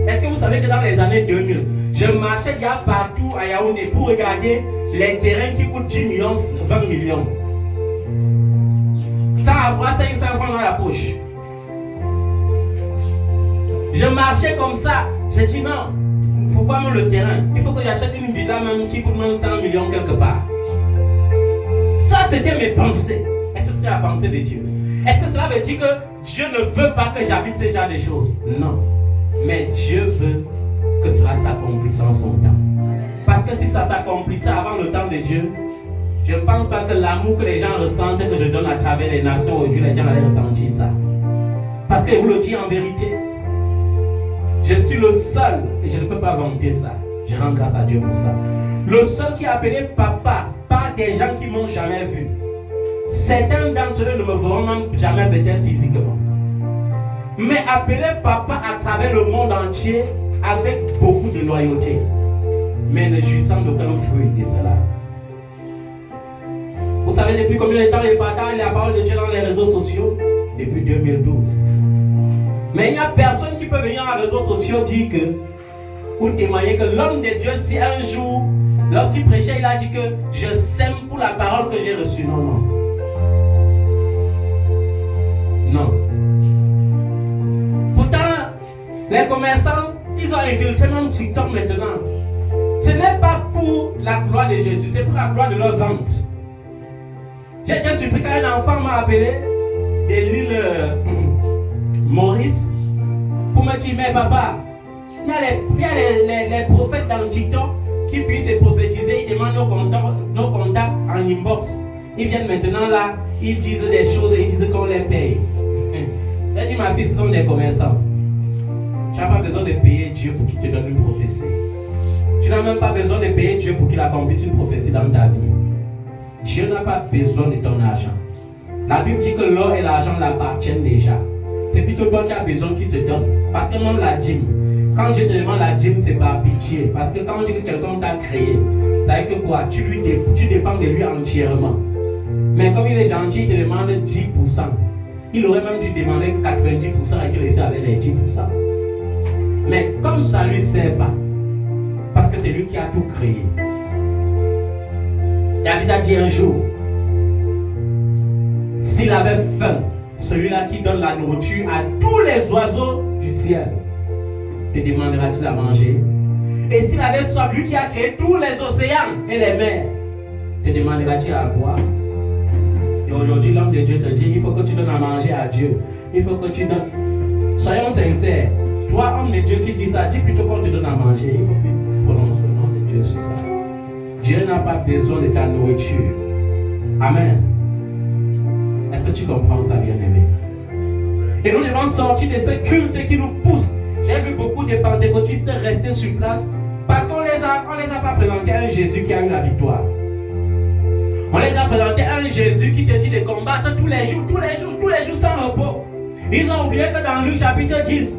Est-ce que vous savez que dans les années 2000, je marchais déjà partout à Yaoundé pour regarder les terrains qui coûtent 10 millions, 20 millions. Sans avoir 500 francs dans la poche. Je marchais comme ça. J'ai dit non, il ne faut pas même le terrain. Il faut que j'achète une villa même qui coûte même 100 millions quelque part. Ça, c'était mes pensées. Est-ce que c'est la pensée de Dieu? Est-ce que cela veut dire que Dieu ne veut pas que j'habite ce genre de choses? Non. Mais Dieu veut que cela s'accomplisse en son temps. Parce que si ça s'accomplissait avant le temps de Dieu, je ne pense pas que l'amour que les gens ressentent, que je donne à travers les nations aujourd'hui, les gens allaient ressentir ça. Parce que je vous le dis en vérité, je suis le seul, et je ne peux pas vanter ça. Je rends grâce à Dieu pour ça. Le seul qui est appelé papa par des gens qui ne m'ont jamais vu. Certains d'entre eux ne me verront même jamais peut-être physiquement. Mais appelé papa à travers le monde entier avec beaucoup de loyauté. Mais ne jouissant d'aucun fruit de cela. Vous savez depuis combien de temps il partage la parole de Dieu dans les réseaux sociaux? Depuis 2012. Mais il n'y a personne qui peut venir dans les réseaux sociaux dire que, pour témoigner que l'homme de Dieu, si un jour, lorsqu'il prêchait, il a dit que je sème pour la parole que j'ai reçue. Non, non. Non. Pourtant, les commerçants, ils ont infiltré même TikTok maintenant. Ce n'est pas pour la gloire de Jésus, c'est pour la gloire de leur vente. J'ai été surpris quand un enfant m'a appelé de l'île Maurice pour me dire, mais papa, il y a les prophètes dans TikTok qui finissent de prophétiser, ils demandent nos contacts en inbox. Ils viennent maintenant là, ils disent des choses et ils disent qu'on les paye. J'ai dit, ma fille, ce sont des commerçants. Tu n'as pas besoin de payer Dieu pour qu'il te donne une prophétie. Tu n'as même pas besoin de payer Dieu pour qu'il accomplisse une prophétie dans ta vie. Dieu n'a pas besoin de ton argent. La Bible dit que l'or et l'argent l'appartiennent déjà. C'est plutôt toi qui as besoin qu'il te donne. Parce que même la dîme, Quand Dieu te demande la dîme, c'est par pitié. Parce que quand on dit que quelqu'un t'a créé, ça veut dire que quoi? Tu dépends de lui entièrement. Mais comme il est gentil, il te demande 10%. Il aurait même dû demander 90% et qu'il laissait avec les 10%. Mais comme ça ne lui sert pas, parce que c'est lui qui a tout créé. David a dit un jour, s'il avait faim, celui-là qui donne la nourriture à tous les oiseaux du ciel, te demandera-t-il à manger? Et s'il avait soif, lui qui a créé tous les océans et les mers, te demandera-t-il à boire? Et aujourd'hui, l'homme de Dieu te dit, il faut que tu donnes à manger à Dieu. Il faut que tu donnes. Soyons sincères. Toi, homme de Dieu qui dis ça, dis plutôt qu'on te donne à manger. Il faut que tu prononces le nom de Dieu sur ça. Dieu n'a pas besoin de ta nourriture. Amen. Est-ce que tu comprends ça, bien-aimé? Et nous devons sortir de ce culte qui nous pousse. J'ai vu beaucoup de pentecôtistes rester sur place parce qu'on les a pas présenté à un Jésus qui a eu la victoire. On les a présenté à un Jésus qui te dit de combattre tous les jours sans repos. Ils ont oublié que dans Luc chapitre 10,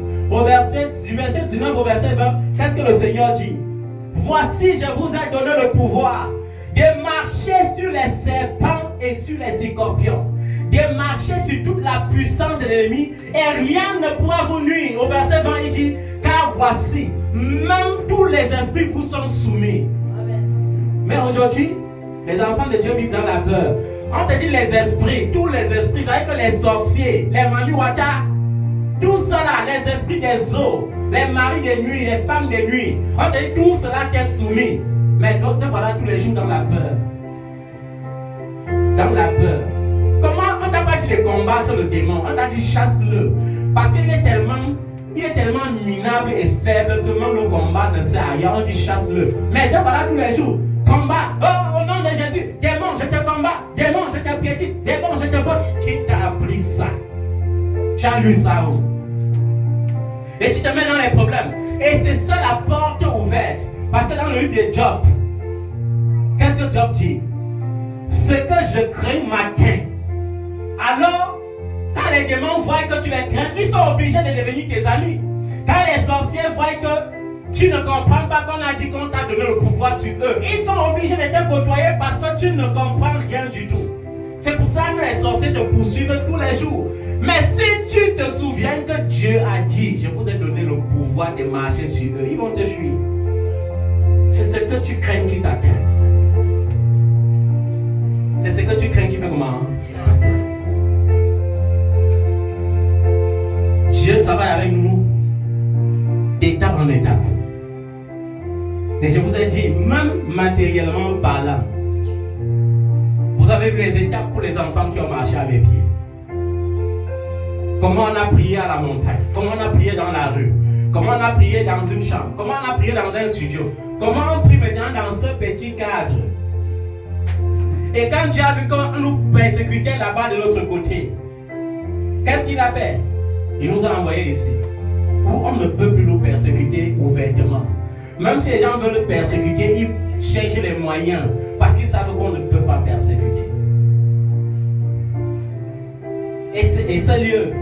du verset 19 au verset 20, qu'est-ce que le Seigneur dit? Voici, je vous ai donné le pouvoir de marcher sur les serpents et sur les scorpions, de marcher sur toute la puissance de l'ennemi et rien ne pourra vous nuire. Au verset 20, il dit, car voici, même tous les esprits vous sont soumis. Amen. Mais aujourd'hui, les enfants de Dieu vivent dans la peur. On te dit les esprits, tous les esprits, c'est-à-dire que les sorciers, les maniwata, tout cela, les esprits des eaux, les maris de nuit, les femmes de nuit, on te dit tout cela qui est soumis. Mais d'autres, voilà tous les jours dans la peur. Dans la peur. Comment on t'a pas dit de combattre le démon? On t'a dit chasse-le. Parce qu'il est tellement minable et faible que même le combat ne sert à rien. On dit chasse-le. Mais donc voilà tous les jours. Combat. Oh, au nom de Jésus. Démon, je te combat. Démon, je te piétine. Démon, je te botte. Qui t'a appris ça? Tu as lu ça où? Et tu te mets dans les problèmes. Et c'est ça la porte ouverte. Parce que dans le livre de Job, qu'est-ce que Job dit? Ce que je crains m'atteint. Alors, quand les démons voient que tu les crains, ils sont obligés de devenir tes amis. Quand les sorciers voient que tu ne comprends pas qu'on a dit qu'on t'a donné le pouvoir sur eux, ils sont obligés de te côtoyer parce que tu ne comprends rien du tout. C'est pour ça que les sorciers te poursuivent tous les jours. Mais si tu te souviens que Dieu a dit, je vous ai donné le pouvoir de marcher sur eux, ils vont te suivre. C'est ce que tu crains qui t'atteint. C'est ce que tu crains qui fait comment? Dieu travaille avec nous d'étape en étape. Et je vous ai dit, même matériellement parlant, vous avez vu les étapes pour les enfants qui ont marché à mes pieds. Comment on a prié à la montagne, comment on a prié dans la rue, comment on a prié dans une chambre, comment on a prié dans un studio, comment on prie maintenant dans ce petit cadre. Et quand Dieu a vu qu'on nous persécutait là-bas de l'autre côté, qu'est-ce qu'il a fait? Il nous a envoyés ici, où on ne peut plus nous persécuter ouvertement. Même si les gens veulent le persécuter, ils cherchent les moyens, parce qu'ils savent qu'on ne peut pas persécuter. Et ce lieu,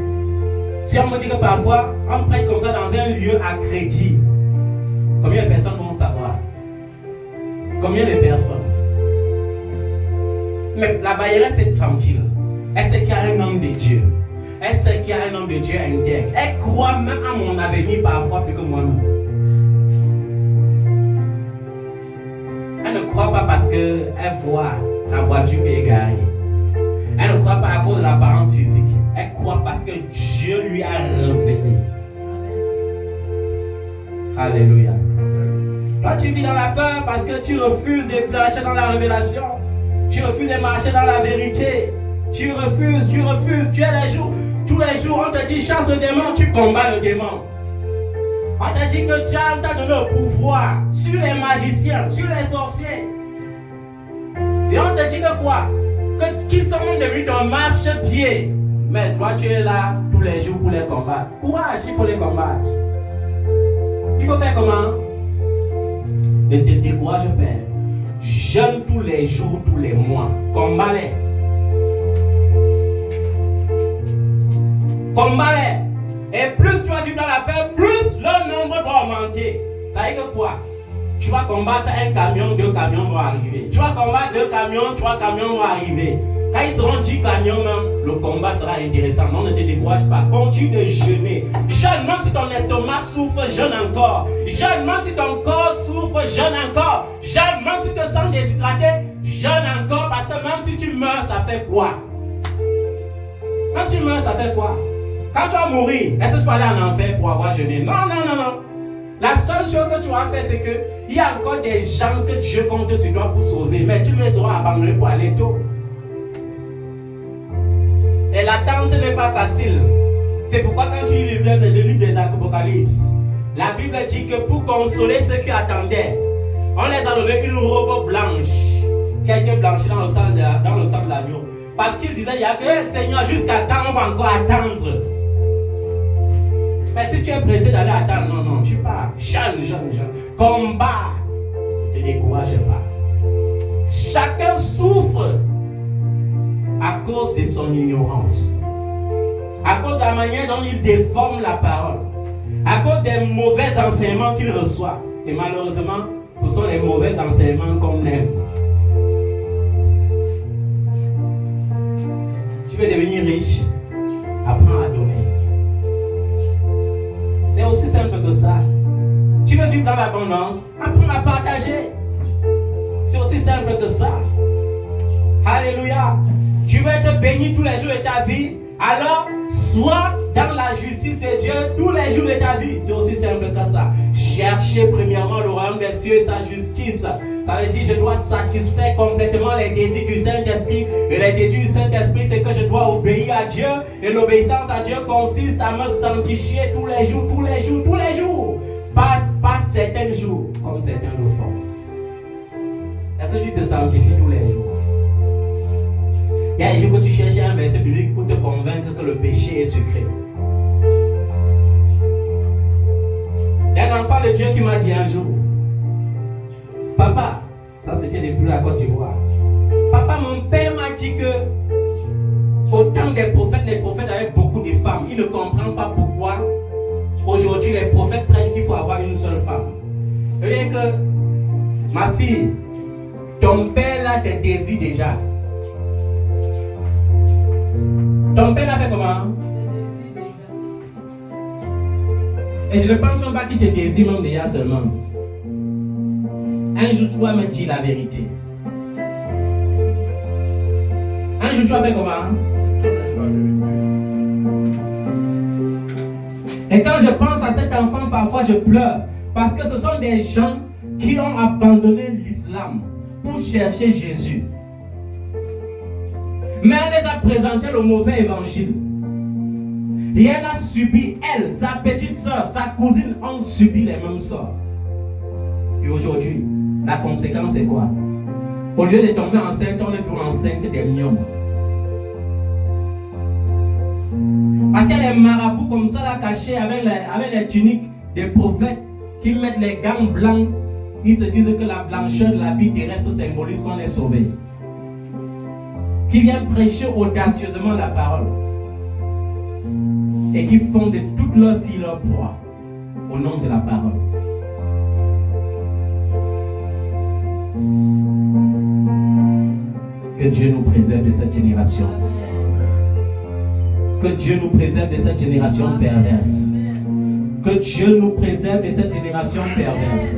si on me dit que parfois, on prêche comme ça dans un lieu à crédit, combien de personnes vont savoir? Combien de personnes? Mais la Bayeresse est tranquille. Elle sait qu'il y a un homme de Dieu. Elle sait qu'il y a un homme de Dieu intègre. Elle croit même à mon avenir parfois plus que moi-même. Elle ne croit pas parce qu'elle voit la voiture qui est garée. Elle ne croit pas à cause de l'apparence physique. Elle croit parce que Dieu lui a révélé. Alléluia. Toi, tu vis dans la peur parce que tu refuses de marcher dans la révélation. Tu refuses de marcher dans la vérité. Tu refuses. Tu es tous les jours, on te dit chasse le démon, tu combats le démon. On te dit que Dieu t'a donné le pouvoir sur les magiciens, sur les sorciers. Et on te dit que quoi? Qu'ils sont devenus ton marche-pied. Mais toi, tu es là tous les jours pour les combattre. Courage, il faut les combattre. Il faut faire comment? Ne te décourage pas. Jeûne tous les jours, tous les mois. Combat-les. Combat-les. Et plus tu vas vivre dans la paix, plus le nombre va augmenter. Ça veut dire que quoi? Tu vas combattre un camion, 2 camions vont arriver. Tu vas combattre 2 camions, 3 camions vont arriver. Quand ils seront 10 camions même, le combat sera intéressant. Non, ne te décourage pas. Continue de jeûner. Jeûne, même si ton estomac souffre, jeûne encore. Jeûne, même si ton corps souffre, jeûne encore. Jeûne, même si tu te sens déshydraté, jeûne encore. Parce que même si tu meurs, ça fait quoi? Même si tu meurs, ça fait quoi? Quand tu vas mourir, est-ce que tu vas aller en enfer pour avoir jeûné? Non, non, non, non. La seule chose que tu vas faire, c'est que il y a encore des gens que Dieu compte sur toi pour sauver. Mais tu les auras abandonnés pour aller tôt. Et l'attente n'est pas facile. C'est pourquoi quand tu lis le livre des Apocalypses, la Bible dit que pour consoler ceux qui attendaient, on les a donné une robe blanche qui a été blanchie dans le sang de l'agneau. Parce qu'il disait, il n'y a que Seigneur, jusqu'à temps, on va encore attendre. Mais si tu es pressé d'aller attendre, non, non, tu pars. Jeune. Combat. Ne te décourage pas. Chacun souffre à cause de son ignorance, à cause de la manière dont il déforme la parole, à cause des mauvais enseignements qu'il reçoit. Et malheureusement, ce sont les mauvais enseignements qu'on aime. Tu veux devenir riche, apprends à donner. C'est aussi simple que ça. Tu veux vivre dans l'abondance, apprends à partager. C'est aussi simple que ça. Alléluia. Tu veux être béni tous les jours de ta vie, alors sois dans la justice de Dieu tous les jours de ta vie. C'est aussi simple que ça. Cherchez premièrement le royaume des cieux et sa justice. Ça veut dire que je dois satisfaire complètement les désirs du Saint-Esprit. Et les désirs du Saint-Esprit, c'est que je dois obéir à Dieu. Et l'obéissance à Dieu consiste à me sanctifier tous les jours. Pas certains jours, comme certains le font. Est-ce que tu te sanctifies tous les jours? Il y a des jours que tu cherches un verset biblique pour te convaincre que le péché est secret. Il y a un enfant de Dieu qui m'a dit un jour, papa, ça c'était depuis la Côte d'Ivoire. Papa, mon père m'a dit que au temps des prophètes, les prophètes avaient beaucoup de femmes. Il ne comprend pas pourquoi aujourd'hui les prophètes prêchent qu'il faut avoir une seule femme. Je veux dire que, ma fille, ton père là te désire déjà. Ton père l'a fait comment? Et je ne pense même pas qu'il te désire même déjà seulement. Un jour, tu vas me dire la vérité. Un jour, tu vas faire comment? Et quand je pense à cet enfant, parfois je pleure. Parce que ce sont des gens qui ont abandonné l'islam pour chercher Jésus. Mais elle les a présenté le mauvais évangile. Et elle a subi, elle, sa petite soeur, sa cousine ont subi les mêmes sorts. Et aujourd'hui, la conséquence est quoi? Au lieu de tomber enceinte, on est toujours enceinte des millions. Parce qu'il y a des marabouts comme ça là, cachés avec les tuniques des prophètes qui mettent les gants blancs. Ils se disent que la blancheur de la vie terrestre symbolise qu'on est sauvé. Qui viennent prêcher audacieusement la parole. Et qui font de toute leur vie leur proie au nom de la parole. Que Dieu nous préserve de cette génération. Que Dieu nous préserve de cette génération perverse. Que Dieu nous préserve de cette génération perverse.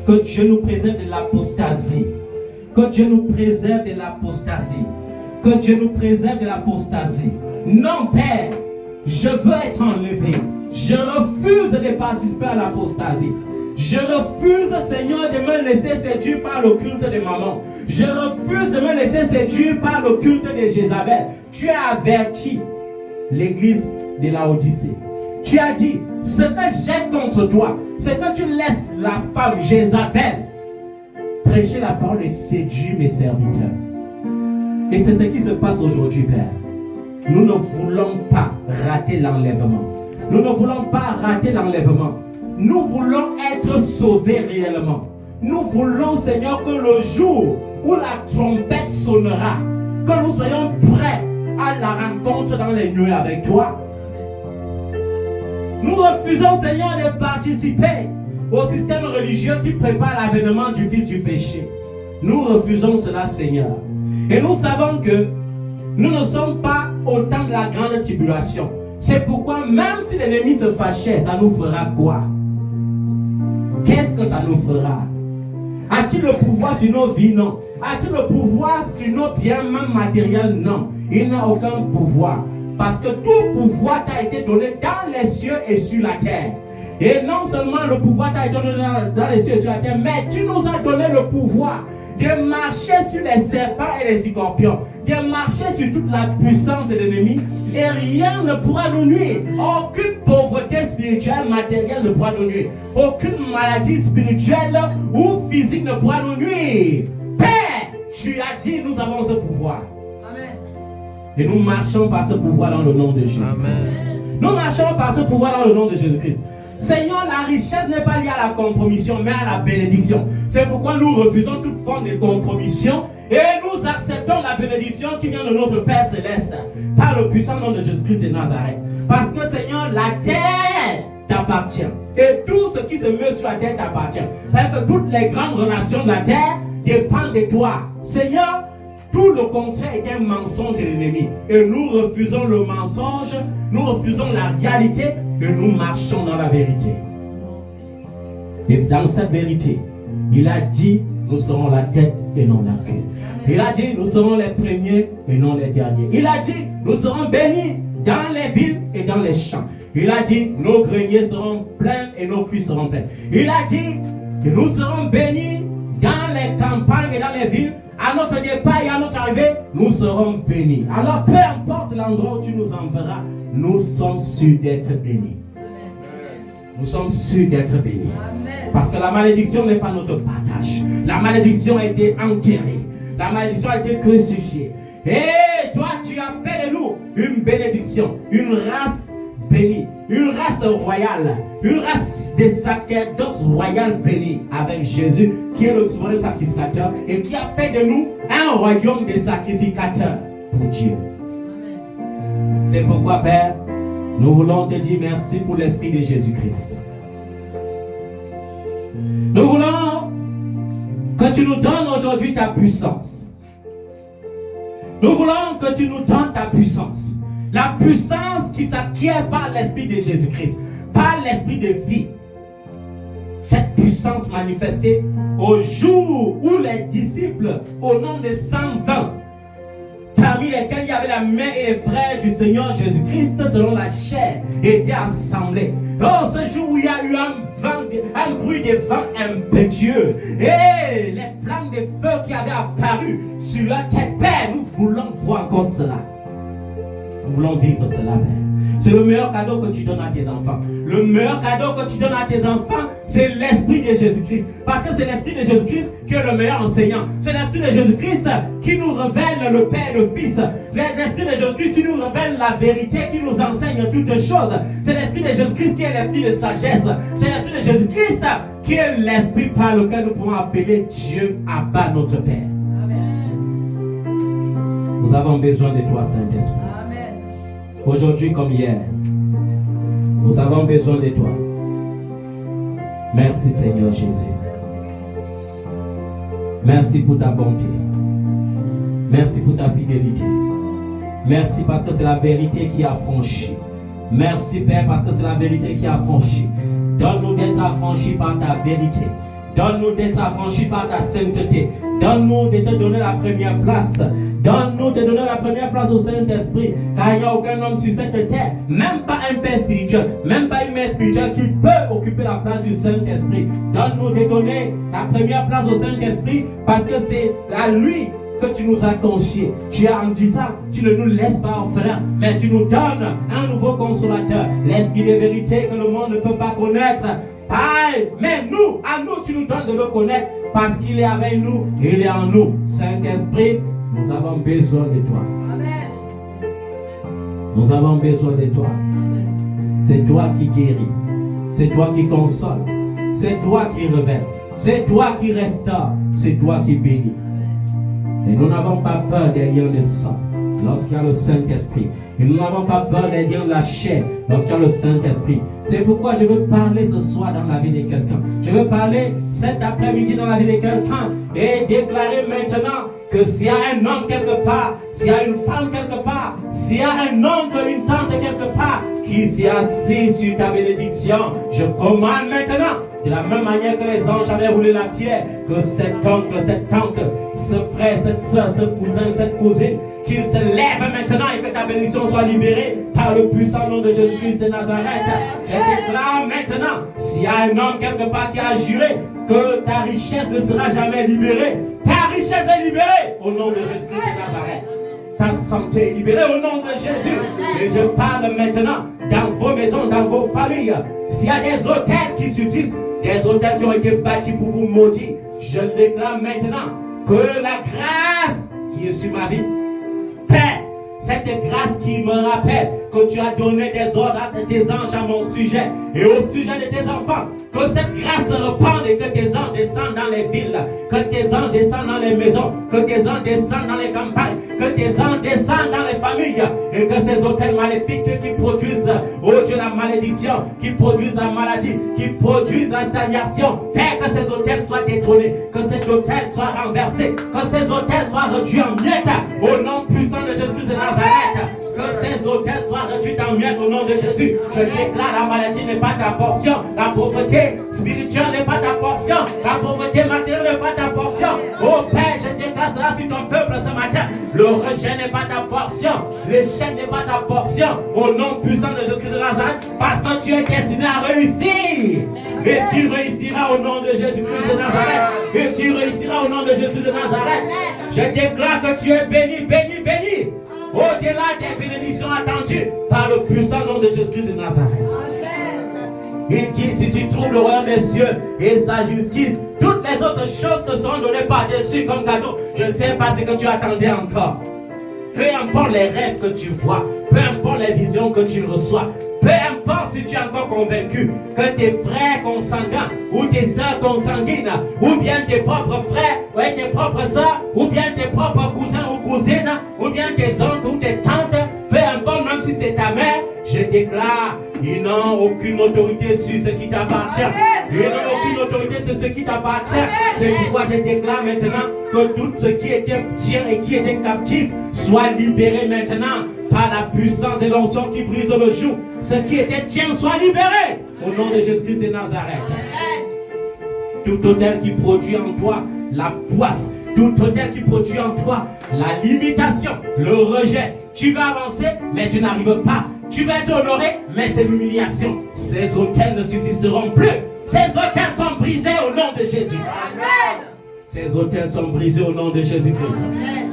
Que Dieu nous préserve de l'apostasie. Que Dieu nous préserve de l'apostasie. Que Dieu nous préserve de l'apostasie. Non, Père, je veux être enlevé. Je refuse de participer à l'apostasie. Je refuse, Seigneur, de me laisser séduire par le culte de maman. Je refuse de me laisser séduire par le culte de Jézabel. Tu as averti l'église de Laodicée. Tu as dit, ce que j'ai contre toi, c'est que tu laisses la femme Jézabel prêcher la parole et séduire mes serviteurs. Et c'est ce qui se passe aujourd'hui, Père. Nous ne voulons pas rater l'enlèvement. Nous ne voulons pas rater l'enlèvement. Nous voulons être sauvés réellement. Nous voulons, Seigneur, que le jour où la trompette sonnera, que nous soyons prêts à la rencontre dans les nuées avec toi. Nous refusons, Seigneur, de participer au système religieux qui prépare l'avènement du Fils du péché. Nous refusons cela, Seigneur. Et nous savons que nous ne sommes pas au temps de la grande tribulation. C'est pourquoi, même si l'ennemi se fâchait, ça nous fera quoi? Qu'est-ce que ça nous fera? A-t-il le pouvoir sur nos vies? Non. A-t-il le pouvoir sur nos biens, même matériels? Non. Il n'a aucun pouvoir. Parce que tout pouvoir t'a été donné dans les cieux et sur la terre. Et non seulement le pouvoir t'a été donné dans les cieux et sur la terre, mais tu nous as donné le pouvoir de marcher sur les serpents et les scorpions, de marcher sur toute la puissance de l'ennemi, et rien ne pourra nous nuire. Aucune pauvreté spirituelle, matérielle ne pourra nous nuire. Aucune maladie spirituelle ou physique ne pourra nous nuire. Père, tu as dit, nous avons ce pouvoir. Amen. Et nous marchons par ce pouvoir dans le nom de Jésus-Christ. Nous marchons par ce pouvoir dans le nom de Jésus-Christ. Seigneur, la richesse n'est pas liée à la compromission, mais à la bénédiction. C'est pourquoi nous refusons toute forme de compromission et nous acceptons la bénédiction qui vient de notre Père Céleste par le puissant nom de Jésus-Christ de Nazareth. Parce que, Seigneur, la terre t'appartient et tout ce qui se meut sur la terre t'appartient. C'est-à-dire que toutes les grandes relations de la terre dépendent de toi. Seigneur, tout le contraire est un mensonge de l'ennemi. Et nous refusons le mensonge, nous refusons la réalité et nous marchons dans la vérité. Et dans cette vérité, il a dit, nous serons la tête et non la queue. Il a dit, nous serons les premiers et non les derniers. Il a dit, nous serons bénis dans les villes et dans les champs. Il a dit, nos greniers seront pleins et nos cuisses seront pleines. Il a dit, que nous serons bénis dans les campagnes et dans les villes. À notre départ et à notre arrivée, nous serons bénis. Alors, peu importe l'endroit où tu nous enverras, nous sommes sûrs d'être bénis. Nous sommes sûrs d'être bénis. Amen. Parce que la malédiction n'est pas notre partage. La malédiction a été enterrée. La malédiction a été crucifiée. Et toi, tu as fait de nous une bénédiction, une race bénie, une race royale, une race des sacerdoces royales bénies avec Jésus qui est le souverain sacrificateur et qui a fait de nous un royaume des sacrificateurs pour Dieu. Amen. C'est pourquoi, Père, nous voulons te dire merci pour l'Esprit de Jésus-Christ. Nous voulons que tu nous donnes aujourd'hui ta puissance. Nous voulons que tu nous donnes ta puissance. La puissance qui s'acquiert par l'Esprit de Jésus-Christ, par l'Esprit de vie. Cette puissance manifestée au jour où les disciples, au nombre de 120, parmi lesquels il y avait la mère et les frères du Seigneur Jésus-Christ, selon la chair, étaient assemblés. Oh, ce jour où il y a eu un bruit de vent impétueux et les flammes de feu qui avaient apparu sur leur tête. Père, nous voulons voir encore cela. Nous voulons vivre cela, Père. C'est le meilleur cadeau que tu donnes à tes enfants. Le meilleur cadeau que tu donnes à tes enfants, c'est l'Esprit de Jésus-Christ. Parce que c'est l'Esprit de Jésus-Christ qui est le meilleur enseignant. C'est l'Esprit de Jésus-Christ qui nous révèle le Père et le Fils. L'Esprit de Jésus-Christ qui nous révèle la vérité, qui nous enseigne toutes choses. C'est l'Esprit de Jésus-Christ qui est l'Esprit de sagesse. C'est l'Esprit de Jésus-Christ qui est l'Esprit par lequel nous pouvons appeler Dieu Abba, notre Père. Amen. Nous avons besoin de toi, Saint-Esprit. Aujourd'hui comme hier, nous avons besoin de toi. Merci Seigneur Jésus. Merci pour ta bonté. Merci pour ta fidélité. Merci parce que c'est la vérité qui a franchi. Merci Père parce que c'est la vérité qui a franchi. Donne-nous d'être affranchis par ta vérité. Donne-nous d'être affranchis par ta sainteté. Donne-nous de te donner la première place. Donne-nous de donner la première place au Saint-Esprit, car il n'y a aucun homme sur cette terre, même pas un père spirituel, même pas une mère spirituelle qui peut occuper la place du Saint-Esprit. Donne-nous de donner la première place au Saint-Esprit, parce que c'est à lui que tu nous as confié. Tu as en disant, tu ne nous laisses pas orphelins, mais tu nous donnes un nouveau consolateur, l'Esprit de vérité que le monde ne peut pas connaître. Pareil, mais nous, à nous, tu nous donnes de le connaître, parce qu'il est avec nous, il est en nous. Saint-Esprit, nous avons besoin de toi. Amen. Nous avons besoin de toi. C'est toi qui guéris. C'est toi qui console. C'est toi qui révèle. C'est toi qui restaure. C'est toi qui bénit. Et nous n'avons pas peur des liens de sang. lorsqu'il y a le Saint-Esprit. Et nous n'avons pas peur des liens de la chair lorsqu'il y a le Saint-Esprit. C'est pourquoi je veux parler ce soir dans la vie de quelqu'un. Je veux parler cet après-midi dans la vie de quelqu'un et déclarer maintenant que s'il y a un homme quelque part, s'il y a une femme quelque part, s'il y a un oncle, une tante quelque part qui s'est assis sur ta bénédiction, je commande maintenant, de la même manière que les anges avaient roulé la pierre, que cet oncle, cette tante, ce frère, cette soeur, ce cousin, cette cousine, qu'il se lève maintenant et que ta bénédiction soit libérée par le puissant nom de Jésus-Christ de Nazareth. Je déclare maintenant, s'il y a un homme quelque part qui a juré que ta richesse ne sera jamais libérée, ta richesse est libérée au nom de Jésus-Christ de Nazareth. Ta santé est libérée au nom de Jésus. Et je parle maintenant dans vos maisons, dans vos familles. S'il y a des hôtels qui subsistent, des hôtels qui ont été bâtis pour vous maudire, je déclare maintenant que la grâce qui est sur ma vie, Père, cette grâce qui me rappelle que tu as donné des ordres à tes anges à mon sujet et au sujet de tes enfants. Que cette grâce se répande et que tes anges descendent dans les villes, que tes anges descendent dans les maisons, que tes anges descendent dans les campagnes, que tes anges descendent dans les familles et que ces hôtels maléfiques qui produisent, oh Dieu, la malédiction, qui produisent la maladie, qui produisent la stagnation, Père, que ces hôtels soient détrônés, que ces hôtels soient renversés, que ces hôtels soient réduits en miettes au nom puissant de Jésus de Nazareth. Que ces hôtels soient réduits en miettes au nom de Jésus. Je déclare la maladie n'est pas ta portion. La pauvreté spirituelle n'est pas ta portion. La pauvreté matérielle n'est pas ta portion. Oh Père, je déclare cela sur ton peuple ce matin. Le rejet n'est pas ta portion. L'échec n'est pas ta portion. Au nom puissant de Jésus de Nazareth. Parce que tu es destiné à réussir. Et tu réussiras au nom de Jésus-Christ de Nazareth. Et tu réussiras au nom de Jésus de Nazareth. Je déclare que tu es béni, béni, béni. Au-delà des bénédictions attendues par le puissant nom de Jésus-Christ de Nazareth. Il dit, si tu trouves le royaume des cieux et sa justice, toutes les autres choses te seront données par-dessus comme cadeau. Je ne sais pas ce que tu attendais encore. Peu importe les rêves que tu vois, peu importe les visions que tu reçois, peu importe si tu es encore convaincu que tes frères consanguins ou tes sœurs consanguines, ou bien tes propres frères, ou tes propres sœurs, ou bien tes propres cousins ou cousines, ou bien tes oncles ou tes tantes, peu importe, même si c'est ta mère, je déclare, ils n'ont aucune autorité sur ce qui t'appartient. Ils n'ont aucune autorité sur ce qui t'appartient. C'est pourquoi je déclare maintenant que tout ce qui était tien et qui était captif soit libéré maintenant par la puissance de l'onction qui brise le joug. Ce qui était tien soit libéré au nom de Jésus-Christ de Nazareth. Tout hôtel qui produit en toi la poisse, tout hôtel qui produit en toi la limitation, le rejet, tu vas avancer mais tu n'arrives pas. Tu vas être honoré, mais c'est l'humiliation. Ces hôtels ne subsisteront plus. Ces hôtels sont brisés au nom de Jésus. Amen. Ces hôtels sont brisés au nom de Jésus-Christ.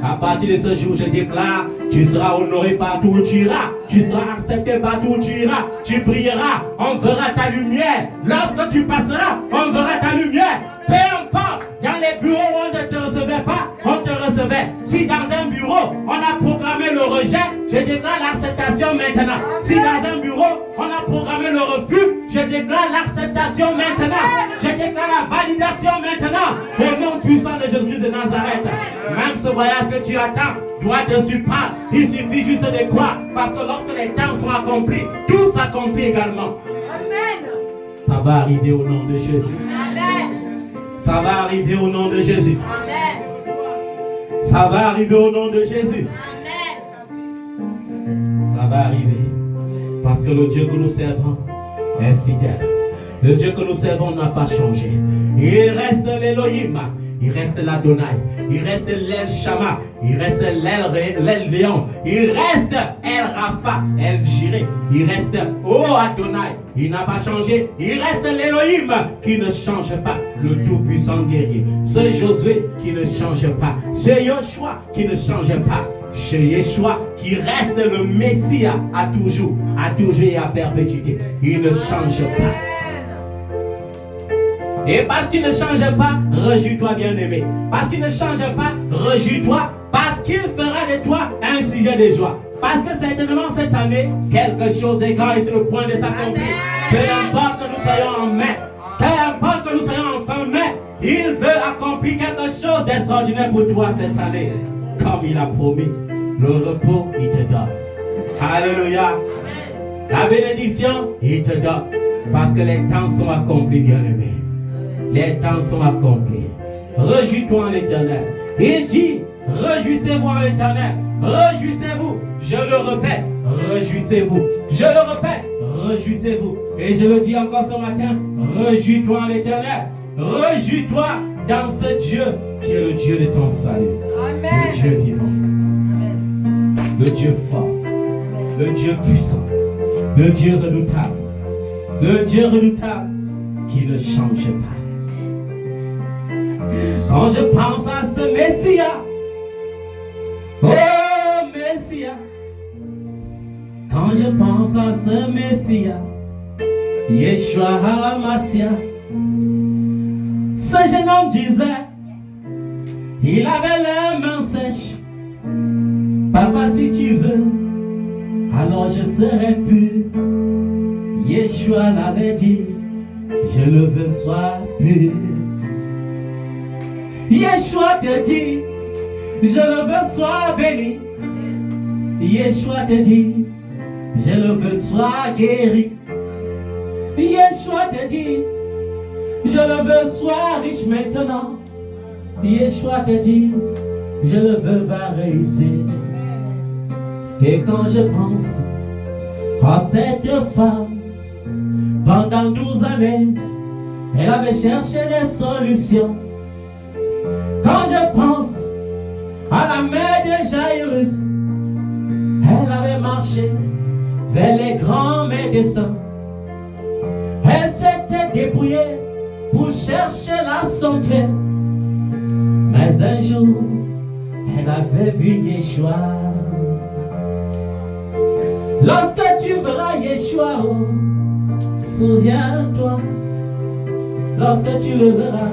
À partir de ce jour, je déclare, tu seras honoré partout où tu iras. Tu seras accepté partout où tu iras. Tu brilleras, on verra ta lumière. Lorsque tu passeras, on verra ta lumière. Peu importe, dans les bureaux où on ne te recevait pas, on te recevait. Si dans un bureau, on a programmé le rejet, je déclare l'acceptation maintenant. Si dans un bureau, on a programmé le refus, je déclare l'acceptation maintenant. Je déclare la validation maintenant. Au nom puissant de Jésus-Christ de Nazareth. Même ce voyage que tu attends doit te surprendre. Il suffit juste de croire. Parce que lorsque les temps sont accomplis, tout s'accomplit également. Amen. Ça va arriver au nom de Jésus. Amen. Ça va arriver au nom de Jésus. Amen. Ça va arriver au nom de Jésus. Amen. Ça va arriver. Parce que le Dieu que nous servons est fidèle. Le Dieu que nous servons n'a pas changé. Il reste l'Elohim. Il reste l'Adonai. Il reste l'El Shama. Il reste l'El Léon. Il reste El Rapha, El Jireh. Il reste Adonai. Il n'a pas changé. Il reste l'Elohim qui ne change pas. Le tout-puissant guerrier. Ce Josué qui ne change pas. Ce Yoshua qui ne change pas. Ce Yeshua qui reste le Messie à toujours et à perpétuité. Il ne change pas. Et parce qu'il ne change pas, réjouis-toi bien-aimé. Parce qu'il ne change pas, réjouis-toi. Parce qu'il fera de toi un sujet de joie. Parce que certainement cette année, quelque chose de grand est sur le point de s'accomplir. Peu importe que nous soyons en mai, peu importe que nous soyons en fin mai, il veut accomplir quelque chose d'extraordinaire pour toi cette année. Comme il a promis. Le repos, il te donne. Alléluia. La bénédiction, il te donne. Parce que les temps sont accomplis, bien-aimés. Les temps sont accomplis. Réjouis-toi en l'Éternel. Il dit, réjouissez-vous en l'Éternel. Réjouissez-vous. Je le répète, réjouissez-vous. Je le répète, réjouissez-vous. Et je le dis encore ce matin, réjouis-toi en l'Éternel. Réjouis-toi dans ce Dieu qui est le Dieu de ton salut. Amen. Le Dieu vivant. Amen. Le Dieu fort. Amen. Le Dieu puissant. Le Dieu redoutable. Le Dieu redoutable qui ne change pas. Quand je pense à ce Messia, oh Messia, quand je pense à ce Messia, Yeshua HaMashiach, ce jeune homme disait, il avait les mains sèches. Papa, si tu veux, alors je serai pur. Yeshua l'avait dit, je le veux, sois pur. Yeshua te dit, je le veux, sois béni. Yeshua te dit, je le veux, sois guéri. Yeshua te dit, je le veux, sois riche maintenant. Yeshua te dit, je le veux, va réussir. Et quand je pense à cette femme, pendant 12 années, elle avait cherché des solutions. Quand je pense à la mère de Jairus, elle avait marché vers les grands médecins. Elle s'était débrouillée pour chercher la santé. Mais un jour, elle avait vu Yeshua. Lorsque tu verras Yeshua, oh, souviens-toi, lorsque tu le verras,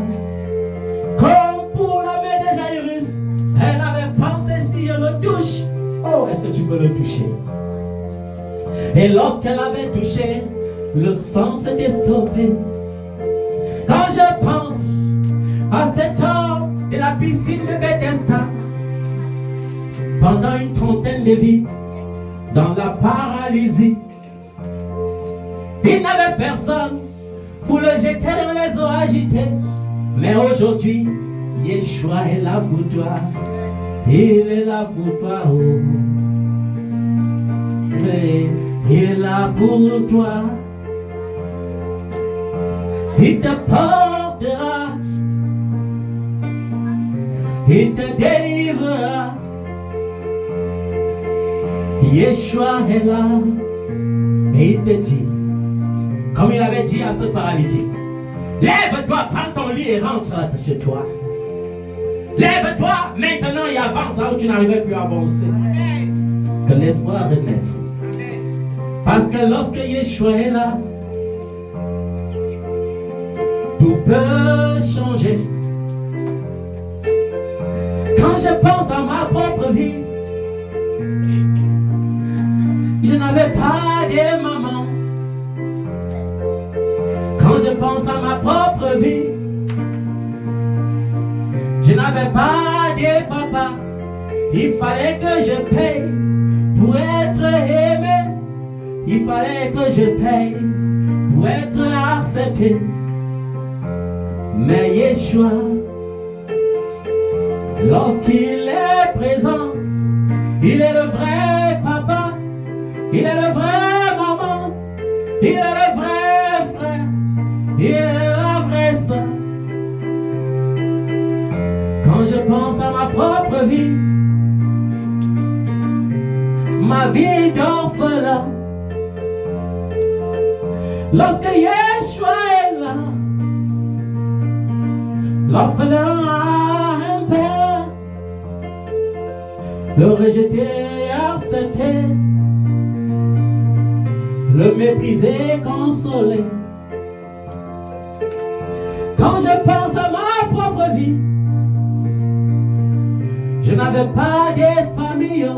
comme pour la mère de Jairus, elle avait pensé si je le touche, oh, est-ce que tu peux le toucher? Et lorsqu'elle avait touché, le sang s'était stoppé. Quand je pense à cet homme de la piscine de Bethesda, pendant une trentaine de vies, dans la paralysie, il n'avait personne pour le jeter dans les eaux agitées. Mais aujourd'hui, Yeshua est là pour toi. Il est là pour toi. Oh. Il est là pour toi. Il te portera. Il te délivrera. Yeshua est là. Et il te dit, comme il avait dit à ce paralytique, lève-toi, prends ton lit et rentre chez toi. Lève-toi maintenant et avance là où tu n'arrivais plus à avancer. Que l'espoir renaisse. Parce que lorsque Yeshua est là, tout peut changer. Quand je pense à ma propre vie, je n'avais pas de maman. Quand je pense à ma propre vie, je n'avais pas de papa. Il fallait que je paye pour être aimé. Il fallait que je paye pour être accepté. Mais Yeshua, lorsqu'il est présent, il est le vrai papa. Il est le vrai maman. Il est le vrai frère. Il est la vraie sœur. Quand je pense à ma propre vie, ma vie d'orphelin, lorsque Yeshua est là, l'orphelin a un père, le rejeté et accepté, le méprisé, consolé. Quand je pense à ma propre vie, je n'avais pas de famille.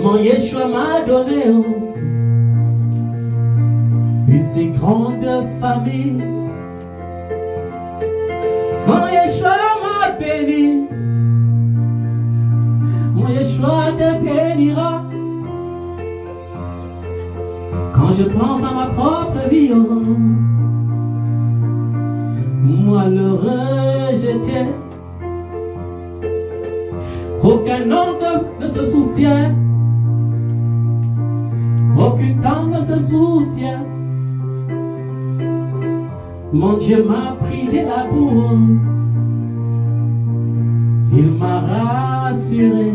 Mon Yeshua m'a donné une si grande famille. Mon Yeshua m'a béni dira, quand je pense à ma propre vie, oh, moi le rejeté, aucun autre ne se souciait, aucun temps ne se souciait. Mon Dieu m'a pris de la boue, il m'a rassuré.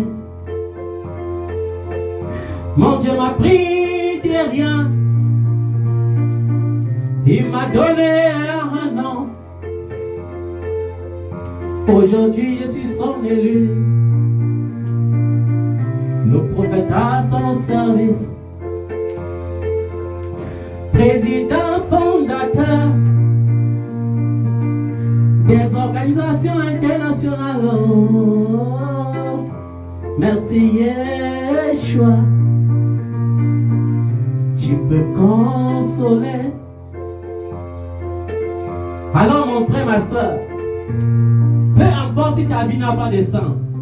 Mon Dieu m'a pris de rien, il m'a donné un nom. Aujourd'hui je suis son élu, le prophète à son service, président fondateur des organisations internationales. Oh, merci Yeshua, tu peux consoler. Alors mon frère, ma soeur, peu importe si ta vie n'a pas de sens,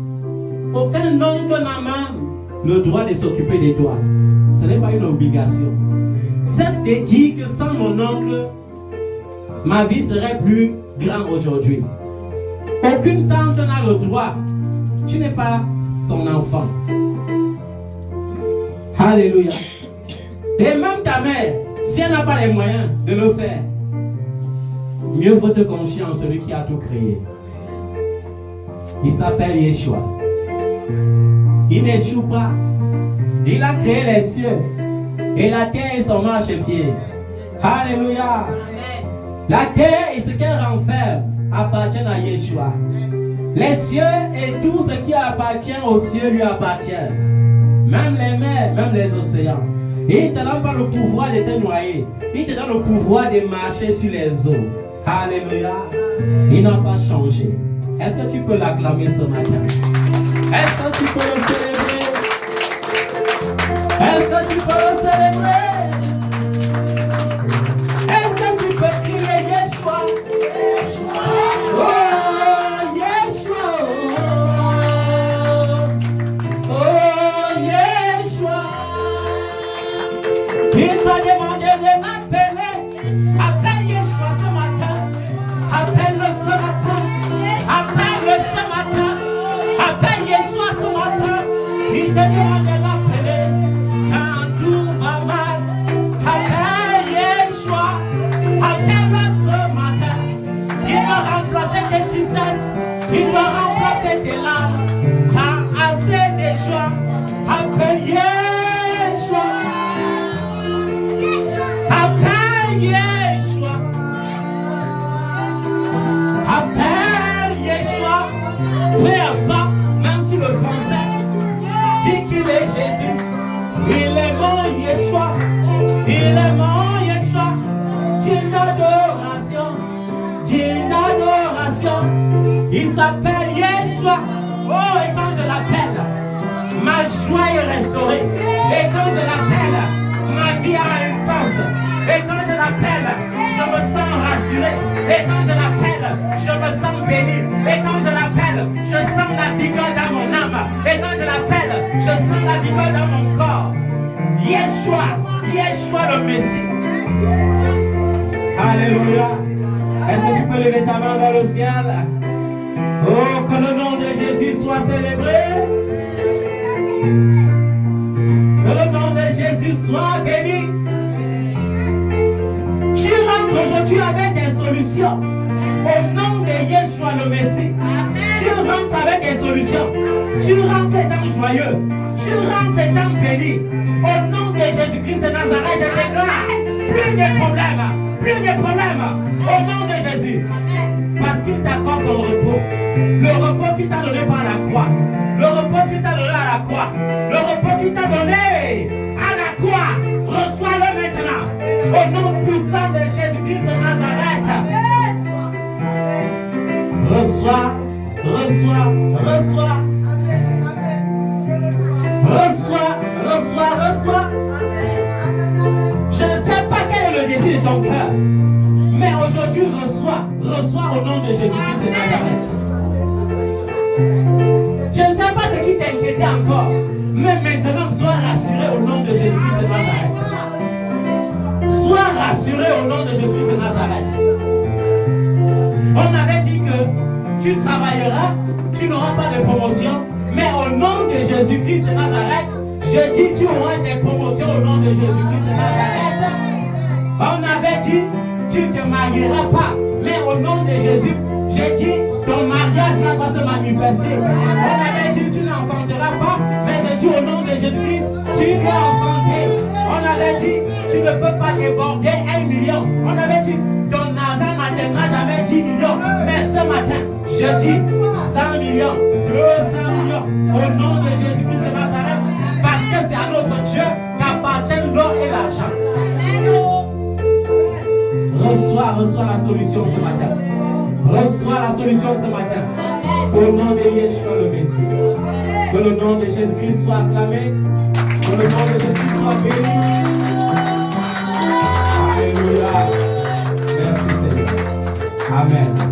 aucun oncle n'a même le droit de s'occuper de toi. Ce n'est pas une obligation. Cesse de dire que sans mon oncle, ma vie serait plus grande aujourd'hui. Aucune tante n'a le droit. Tu n'es pas son enfant. Alléluia. Et même ta mère, si elle n'a pas les moyens de le faire, mieux vaut te confier en celui qui a tout créé. Il s'appelle Yeshua. Il n'échoue pas. Il a créé les cieux et la terre et son marchepied. Alléluia. La terre et ce qu'elle renferme appartiennent à Yeshua. Les cieux et tout ce qui appartient aux cieux lui appartiennent. Même les mers, même les océans. Et il ne te donne pas le pouvoir de te noyer. Il te donne le pouvoir de marcher sur les eaux. Alléluia. Il n'a pas changé. Est-ce que tu peux l'acclamer ce matin? Est-ce que tu peux le célébrer? Est-ce que tu peux le célébrer? Est-ce que tu peux crier Yeshua? Oh, Yeshua! Oh, Yeshua! Il t'a demandé de l'appeler. Appelle Yeshua ce matin. Appelle-le ce matin. Appelle-le ce matin. Appelle Yeshua ce matin. Il te demande de l'appeler. Quand tout va mal, appelle Yeshua. Appelle-le ce matin. Il va remplacer tes tristesses. Il va remplacer tes larmes. T'as assez de joie. Appelle Yeshua. Appelle Yeshua. Appelle Yeshua. Peu importe, même si le français dit qu'il est Jésus, il est mon Yeshua. Il est mon Yeshua. Digne d'adoration. Digne d'adoration. Il s'appelle Yeshua. Oh, et quand je l'appelle, ma joie est restaurée. Et quand je l'appelle, ma vie a un sens. Et quand je l'appelle, je me sens rassuré. Et quand je l'appelle, je me sens béni. Et quand je l'appelle, je sens la vigueur dans mon âme. Et quand je l'appelle, je sens la vigueur dans mon corps. Yeshua, Yeshua le Messie. Alléluia. Est-ce que tu peux lever ta main vers le ciel? Oh, que le nom de Jésus soit célébré. Que le nom de Jésus soit béni. Tu rentres aujourd'hui avec des solutions. Au nom de Yeshua le Messie. Tu rentres avec des solutions. Tu rentres étant joyeux. Tu rentres étant béni. Au nom de Jésus-Christ de Nazareth, je déclare plus de problèmes. Plus de problèmes. Au nom de Jésus. Parce qu'il t'accorde son repos. Le repos qu'il t'a donné par la croix. Le repos qu'il t'a donné à la croix. Le repos qu'il t'a donné à la croix. Reçois-le maintenant. Au nom puissant de Jésus-Christ de Nazareth. Reçois, reçois, reçois. Reçois, reçois, reçois. Je ne sais pas quel est le désir de ton cœur. Mais aujourd'hui, reçois, reçois au nom de Jésus-Christ de Nazareth. Je ne sais pas ce qui t'inquiétait encore, mais maintenant sois rassuré au nom de Jésus-Christ de Nazareth. Sois rassuré au nom de Jésus-Christ de Nazareth. On avait dit que tu travailleras, tu n'auras pas de promotion, mais au nom de Jésus-Christ de Nazareth, je dis tu auras des promotions au nom de Jésus-Christ de Nazareth. On avait dit tu ne te marieras pas, mais au nom de Jésus, je dis ton mariage va se manifester. On avait dit tu n'enfanteras pas, mais je dis au nom de Jésus-Christ, tu vas enfanter. On avait dit tu ne peux pas déborder 1 million. On avait dit ton argent n'atteindra jamais 10 millions. Mais ce matin, je dis 100 millions, 200 millions au nom de Jésus-Christ de Nazareth. Parce que c'est à notre Dieu qu'appartiennent l'or et l'argent. Reçois la solution ce matin. Reçois la solution ce matin. Au nom de Yeshua le Messie. Que le nom de Jésus-Christ soit acclamé. Que le nom de Jésus soit béni. Alléluia. Merci Seigneur. Amen.